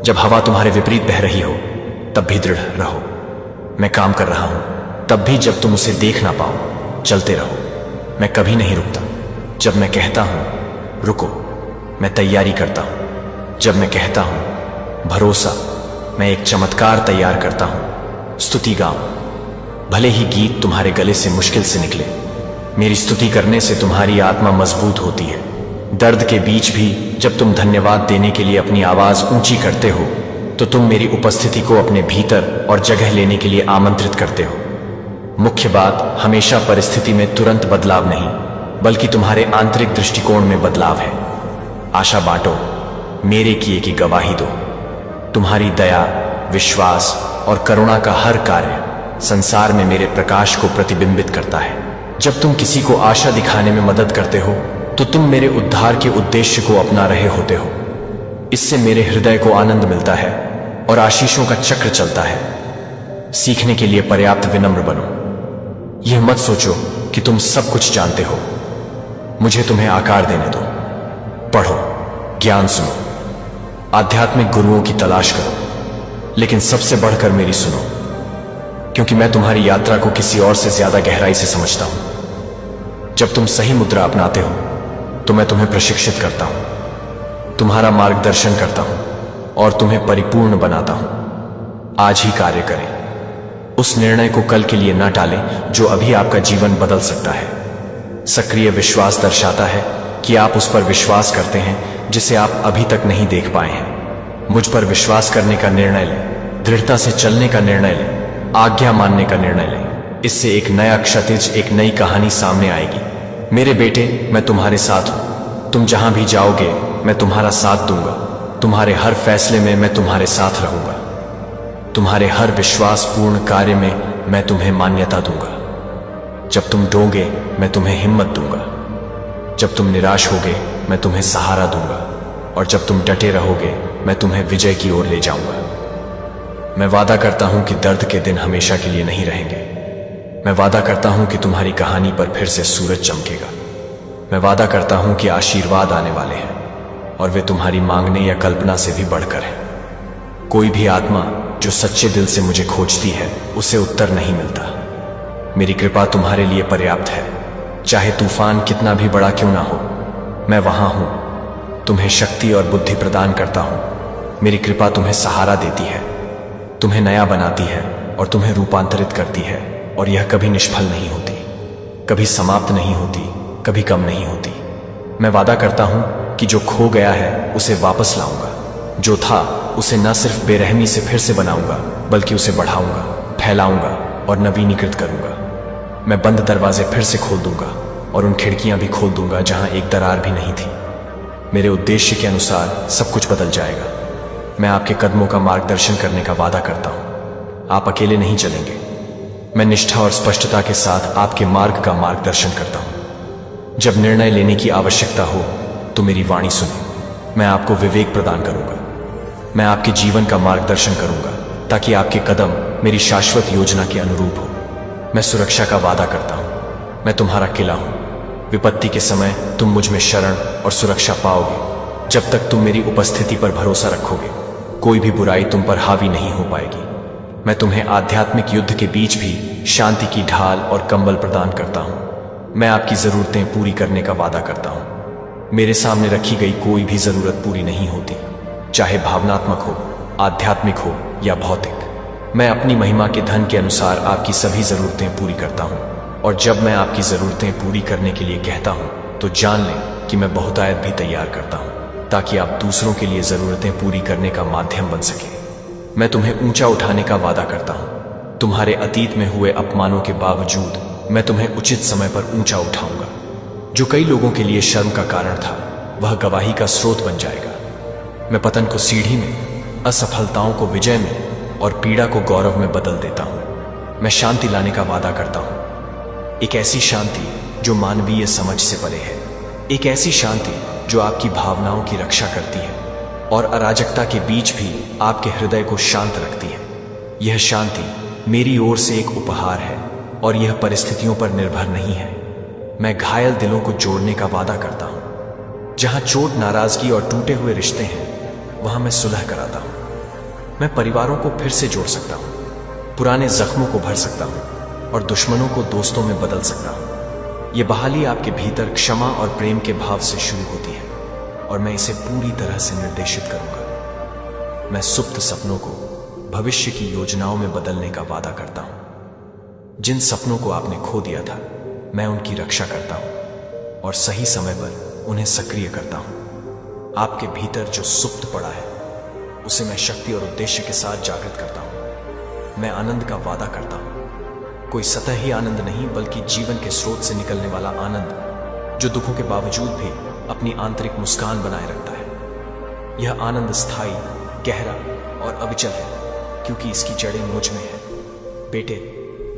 Speaker 1: जब हवा तुम्हारे विपरीत बह रही हो तब भी दृढ़ रहो। मैं काम कर रहा हूं तब भी जब तुम उसे देख ना पाओ, चलते रहो। मैं कभी नहीं रुकता। जब मैं कहता हूं रुको, मैं तैयारी करता हूं। जब मैं कहता हूं भरोसा, मैं एक चमत्कार तैयार करता हूं। स्तुति गाओ। भले ही गीत तुम्हारे गले से मुश्किल से निकले, मेरी स्तुति करने से तुम्हारी आत्मा मजबूत होती है। दर्द के बीच भी जब तुम धन्यवाद देने के लिए अपनी आवाज ऊंची करते हो तो तुम मेरी उपस्थिति को अपने भीतर और जगह लेने के लिए आमंत्रित करते हो। मुख्य बात हमेशा परिस्थिति में तुरंत बदलाव नहीं, बल्कि तुम्हारे आंतरिक दृष्टिकोण में बदलाव है। आशा बांटो, मेरे किए की गवाही दो। तुम्हारी दया, विश्वास और करुणा का हर कार्य संसार में मेरे प्रकाश को प्रतिबिंबित करता है। जब तुम किसी को आशा दिखाने में मदद करते हो तो तुम मेरे उद्धार के उद्देश्य को अपना रहे होते हो। इससे मेरे हृदय को आनंद मिलता है और आशीषों का चक्र चलता है। सीखने के लिए पर्याप्त विनम्र बनो। यह मत सोचो कि तुम सब कुछ जानते हो। मुझे तुम्हें आकार देने दो। पढ़ो, ज्ञान सुनो, आध्यात्मिक गुरुओं की तलाश करो, लेकिन सबसे बढ़कर मेरी सुनो, क्योंकि मैं तुम्हारी यात्रा को किसी और से ज्यादा गहराई से समझता हूं। जब तुम सही मुद्रा अपनाते हो तो मैं तुम्हें प्रशिक्षित करता हूं, तुम्हारा मार्गदर्शन करता हूं और तुम्हें परिपूर्ण बनाता हूं। आज ही कार्य करें। उस निर्णय को कल के लिए न टालें जो अभी आपका जीवन बदल सकता है। सक्रिय विश्वास दर्शाता है कि आप उस पर विश्वास करते हैं जिसे आप अभी तक नहीं देख पाए हैं। मुझ पर विश्वास करने का निर्णय लें, दृढ़ता से चलने का निर्णय लें, आज्ञा मानने का निर्णय लें। इससे एक नया क्षतिज, एक नई कहानी सामने आएगी। मेरे बेटे, मैं तुम्हारे साथ हूं। तुम जहां भी जाओगे मैं तुम्हारा साथ दूंगा। तुम्हारे हर फैसले में मैं तुम्हारे साथ रहूंगा। तुम्हारे हर विश्वासपूर्ण कार्य में मैं तुम्हें मान्यता दूंगा। जब तुम डोंगे मैं तुम्हें हिम्मत दूंगा। जब तुम निराश होगे मैं तुम्हें सहारा दूंगा और जब तुम डटे रहोगे मैं तुम्हें विजय की ओर ले जाऊंगा। मैं वादा करता हूं कि दर्द के दिन हमेशा के लिए नहीं रहेंगे। मैं वादा करता हूं कि तुम्हारी कहानी पर फिर से सूरज चमकेगा। मैं वादा करता हूं कि आशीर्वाद आने वाले हैं और वे तुम्हारी मांगने या कल्पना से भी बढ़कर हैं। कोई भी आत्मा जो सच्चे दिल से मुझे खोजती है उसे उत्तर नहीं मिलता। मेरी कृपा तुम्हारे लिए पर्याप्त है। चाहे तूफान कितना भी बड़ा क्यों ना हो, मैं वहां हूं। तुम्हें शक्ति और बुद्धि प्रदान करता हूं। मेरी कृपा तुम्हें सहारा देती है, तुम्हें नया बनाती है और तुम्हें रूपांतरित करती है। और यह कभी निष्फल नहीं होती, कभी समाप्त नहीं होती, कभी कम नहीं होती। मैं वादा करता हूं कि जो खो गया है उसे वापस लाऊंगा। जो था उसे न सिर्फ बेरहमी से फिर से बनाऊंगा, बल्कि उसे बढ़ाऊंगा, फैलाऊंगा और नवीनीकृत करूंगा। मैं बंद दरवाजे फिर से खोल दूंगा और उन खिड़कियां भी खोल दूंगा जहां एक दरार भी नहीं थी। मेरे उद्देश्य के अनुसार सब कुछ बदल जाएगा। मैं आपके कदमों का मार्गदर्शन करने का वादा करता हूं। आप अकेले नहीं चलेंगे। मैं निष्ठा और स्पष्टता के साथ आपके मार्ग का मार्गदर्शन करता हूं। जब निर्णय लेने की आवश्यकता हो तो मेरी वाणी सुने। मैं आपको विवेक प्रदान करूंगा। मैं आपके जीवन का मार्गदर्शन करूंगा ताकि आपके कदम मेरी शाश्वत योजना के अनुरूप हो। मैं सुरक्षा का वादा करता हूं। मैं तुम्हारा किला हूं। विपत्ति के समय तुम मुझ में शरण और सुरक्षा पाओगे। जब तक तुम मेरी उपस्थिति पर भरोसा रखोगे कोई भी बुराई तुम पर हावी नहीं हो पाएगी। मैं तुम्हें आध्यात्मिक युद्ध के बीच भी शांति की ढाल और कंबल प्रदान करता हूं। मैं आपकी जरूरतें पूरी करने का वादा करता हूं। मेरे सामने रखी गई कोई भी जरूरत पूरी नहीं होती, चाहे भावनात्मक हो, आध्यात्मिक हो या भौतिक। मैं अपनी महिमा के धन के अनुसार आपकी सभी जरूरतें पूरी करता हूं। और जब मैं आपकी जरूरतें पूरी करने के लिए कहता हूं तो जान लें कि मैं बहुतायत भी तैयार करता हूं ताकि आप दूसरों के लिए जरूरतें पूरी करने का माध्यम बन सके। मैं तुम्हें ऊंचा उठाने का वादा करता हूं। तुम्हारे अतीत में हुए अपमानों के बावजूद मैं तुम्हें उचित समय पर ऊंचा उठाऊंगा। जो कई लोगों के लिए शर्म का कारण था वह गवाही का स्रोत बन जाएगा। मैं पतन को सीढ़ी में, असफलताओं को विजय में और पीड़ा को गौरव में बदल देता हूं। मैं शांति लाने का वादा करता हूं। एक ऐसी शांति जो मानवीय समझ से परे है। एक ऐसी शांति जो आपकी भावनाओं की रक्षा करती है और अराजकता के बीच भी आपके हृदय को शांत रखती है। यह शांति मेरी ओर से एक उपहार है और यह परिस्थितियों पर निर्भर नहीं है। मैं घायल दिलों को जोड़ने का वादा करता हूं। जहां चोट, नाराजगी और टूटे हुए रिश्ते हैं वहां मैं सुलह कराता हूं। मैं परिवारों को फिर से जोड़ सकता हूं, पुराने जख्मों को भर सकता हूं और दुश्मनों को दोस्तों में बदल सकता हूं। यह बहाली आपके भीतर क्षमा और प्रेम के भाव से शुरू होती है और मैं इसे पूरी तरह से निर्देशित करूंगा। मैं सुप्त सपनों को भविष्य की योजनाओं में बदलने का वादा करता हूं। जिन सपनों को आपने खो दिया था मैं उनकी रक्षा करता हूं और सही समय पर उन्हें सक्रिय करता हूं। आपके भीतर जो सुप्त पड़ा है उसे मैं शक्ति और उद्देश्य के साथ जागृत करता हूं। मैं आनंद का वादा करता हूं। कोई सतही आनंद नहीं बल्कि जीवन के स्रोत से निकलने वाला आनंद जो दुखों के बावजूद भी अपनी आंतरिक मुस्कान बनाए रखता है। यह आनंद स्थायी, गहरा और अविचल है क्योंकि इसकी जड़ें मुझ में है। बेटे,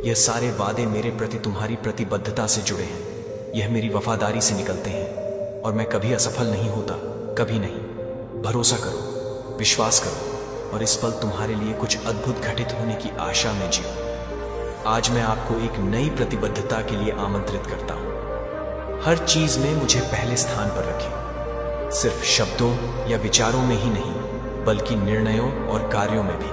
Speaker 1: यह सारे वादे मेरे प्रति तुम्हारी प्रतिबद्धता से जुड़े हैं। यह मेरी वफादारी से निकलते हैं और मैं कभी असफल नहीं होता, कभी नहीं। भरोसा करो, विश्वास करो और इस पल तुम्हारे लिए कुछ अद्भुत घटित होने की आशा में जियो। आज मैं आपको एक नई प्रतिबद्धता के लिए आमंत्रित करता हूं। हर चीज में मुझे पहले स्थान पर रखें, सिर्फ शब्दों या विचारों में ही नहीं बल्कि निर्णयों और कार्यों में भी।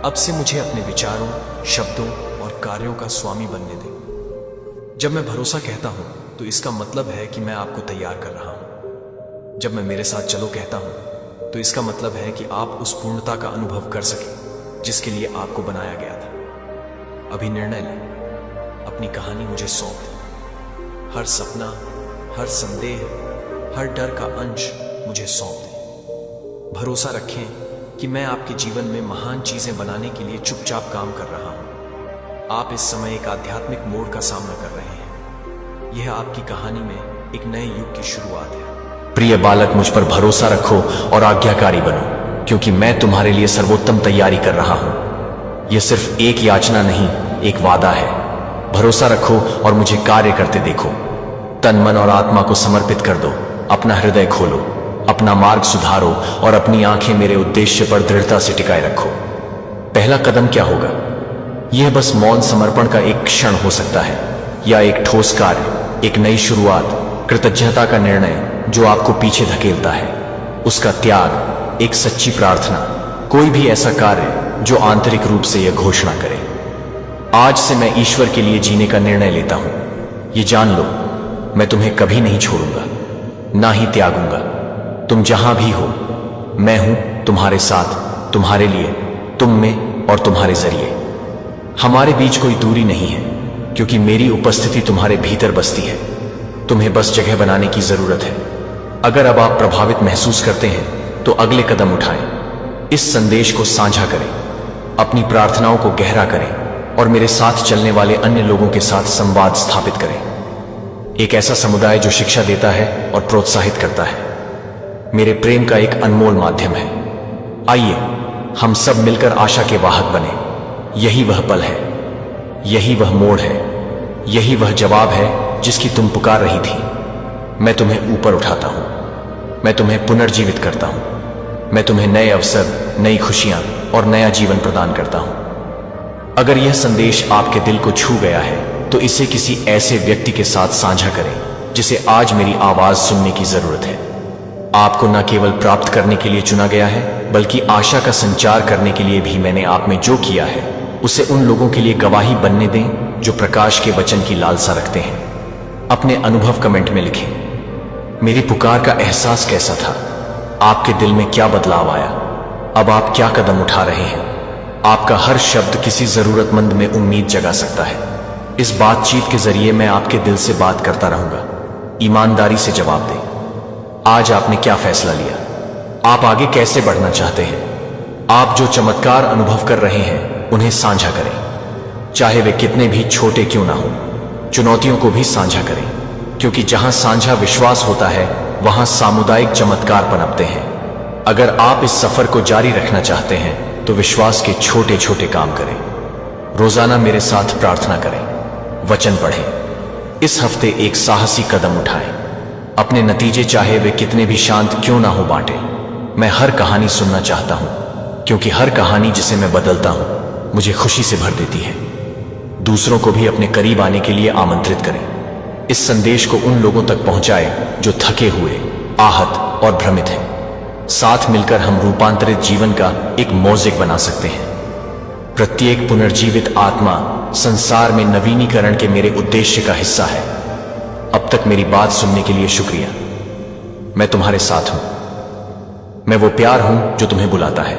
Speaker 1: अब से मुझे अपने विचारों, शब्दों और कार्यों का स्वामी बनने दें। जब मैं भरोसा कहता हूं तो इसका मतलब है कि मैं आपको तैयार कर रहा हूं। जब मैं मेरे साथ चलो कहता हूं तो इसका मतलब है कि आप उस पूर्णता का अनुभव कर सकें जिसके लिए आपको बनाया गया था। अभी निर्णय लें, अपनी कहानी मुझे सौंप दें। हर सपना, हर संदेह, हर डर का अंश मुझे सौंप दें। भरोसा रखें कि मैं आपके जीवन में महान चीजें बनाने के लिए चुपचाप काम कर रहा हूं। आप इस समय एक आध्यात्मिक मोड़ का सामना कर रहे हैं। यह आपकी कहानी में एक नए युग की शुरुआत है। प्रिय बालक, मुझ पर भरोसा रखो और आज्ञाकारी बनो क्योंकि मैं तुम्हारे लिए सर्वोत्तम तैयारी कर रहा हूं। यह सिर्फ एक याचना नहीं, एक वादा है। भरोसा रखो और मुझे कार्य करते देखो। तन, मन और आत्मा को समर्पित कर दो। अपना हृदय खोलो, अपना मार्ग सुधारो और अपनी आंखें मेरे उद्देश्य पर दृढ़ता से टिकाए रखो। पहला कदम क्या होगा? यह बस मौन समर्पण का एक क्षण हो सकता है या एक ठोस कार्य, एक नई शुरुआत, कृतज्ञता का निर्णय जो आपको पीछे धकेलता है, उसका त्याग, एक सच्ची प्रार्थना, कोई भी ऐसा कार्य जो आंतरिक रूप से यह घोषणा करे, आज से मैं ईश्वर के लिए जीने का निर्णय लेता हूं। ये जान लो, मैं तुम्हें कभी नहीं छोड़ूंगा, ना ही त्यागूंगा। तुम जहां भी हो, मैं हूं तुम्हारे साथ, तुम्हारे लिए, तुम में और तुम्हारे जरिए। हमारे बीच कोई दूरी नहीं है क्योंकि मेरी उपस्थिति तुम्हारे भीतर बसती है। तुम्हें बस जगह बनाने की जरूरत है। अगर अब आप प्रभावित महसूस करते हैं तो अगले कदम उठाएं। इस संदेश को साझा करें, अपनी प्रार्थनाओं को गहरा करें और मेरे साथ चलने वाले अन्य लोगों के साथ संवाद स्थापित करें। एक ऐसा समुदाय जो शिक्षा देता है और प्रोत्साहित करता है, मेरे प्रेम का एक अनमोल माध्यम है। आइए हम सब मिलकर आशा के वाहक बने। यही वह पल है, यही वह मोड़ है, यही वह जवाब है जिसकी तुम पुकार रही थी। मैं तुम्हें ऊपर उठाता हूं, मैं तुम्हें पुनर्जीवित करता हूं, मैं तुम्हें नए अवसर, नई खुशियां और नया जीवन प्रदान करता हूं। अगर यह संदेश आपके दिल को छू गया है तो इसे किसी ऐसे व्यक्ति के साथ साझा करें जिसे आज मेरी आवाज सुनने की जरूरत है। आपको न केवल प्राप्त करने के लिए चुना गया है, बल्कि आशा का संचार करने के लिए भी मैंने आप में जो किया है उसे उन लोगों के लिए गवाही बनने दें जो प्रकाश के वचन की लालसा रखते हैं। अपने अनुभव कमेंट में लिखें। मेरी पुकार का एहसास कैसा था? आपके दिल में क्या बदलाव आया? अब आप क्या कदम उठा रहे हैं? आपका हर शब्द किसी जरूरतमंद में उम्मीद जगा सकता है। इस बातचीत के जरिए मैं आपके दिल से बात करता रहूंगा। ईमानदारी से जवाब दें। आज आपने क्या फैसला लिया? आप आगे कैसे बढ़ना चाहते हैं? आप जो चमत्कार अनुभव कर रहे हैं उन्हें साझा करें, चाहे वे कितने भी छोटे क्यों ना हो। चुनौतियों को भी साझा करें, क्योंकि जहां साझा विश्वास होता है वहां सामुदायिक चमत्कार पनपते हैं। अगर आप इस सफर को जारी रखना चाहते हैं तो विश्वास के छोटे छोटे काम करें। रोजाना मेरे साथ प्रार्थना करें, वचन पढ़ें। इस हफ्ते एक साहसी कदम उठाएं। अपने नतीजे चाहे वे कितने भी शांत क्यों ना हो बांटें। मैं हर कहानी सुनना चाहता हूं, क्योंकि हर कहानी जिसे मैं बदलता हूं मुझे खुशी से भर देती है। दूसरों को भी अपने करीब आने के लिए आमंत्रित करें। इस संदेश को उन लोगों तक पहुंचाएं जो थके हुए, आहत और भ्रमित हैं। साथ मिलकर हम रूपांतरित जीवन का एक मोज़ेक बना सकते हैं। प्रत्येक पुनर्जीवित आत्मा संसार में नवीनीकरण के मेरे उद्देश्य का हिस्सा है। अब तक मेरी बात सुनने के लिए शुक्रिया। मैं तुम्हारे साथ हूं। मैं वो प्यार हूं जो तुम्हें बुलाता है।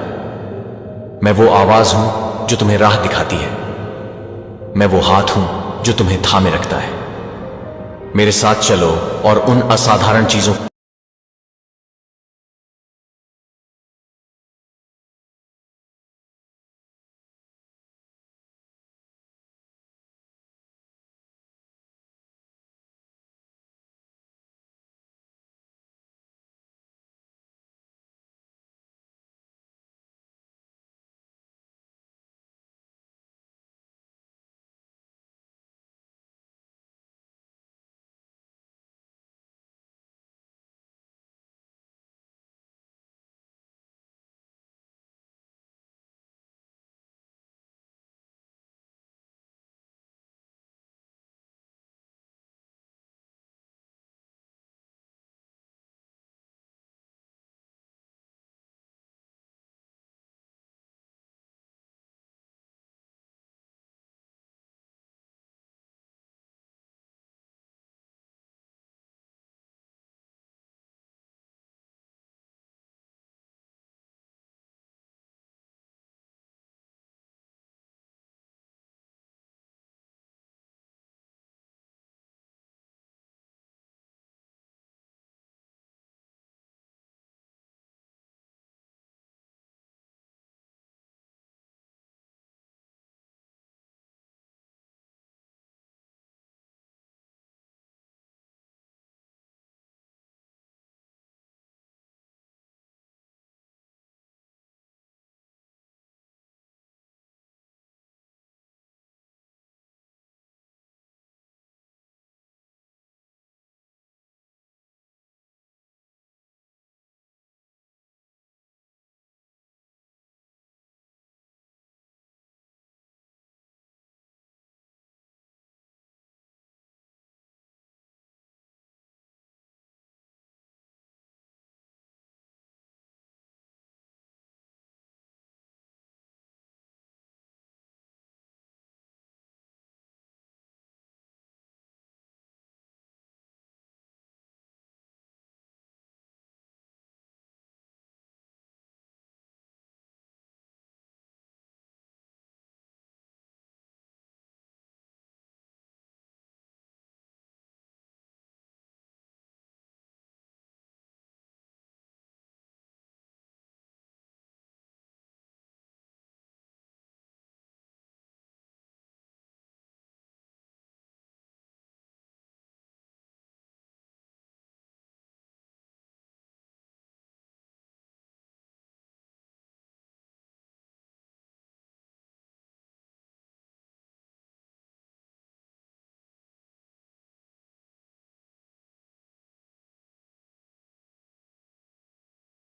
Speaker 1: मैं वो आवाज हूं जो तुम्हें राह दिखाती है। मैं वो हाथ हूं जो तुम्हें थामे रखता है। मेरे साथ चलो और उन असाधारण चीजों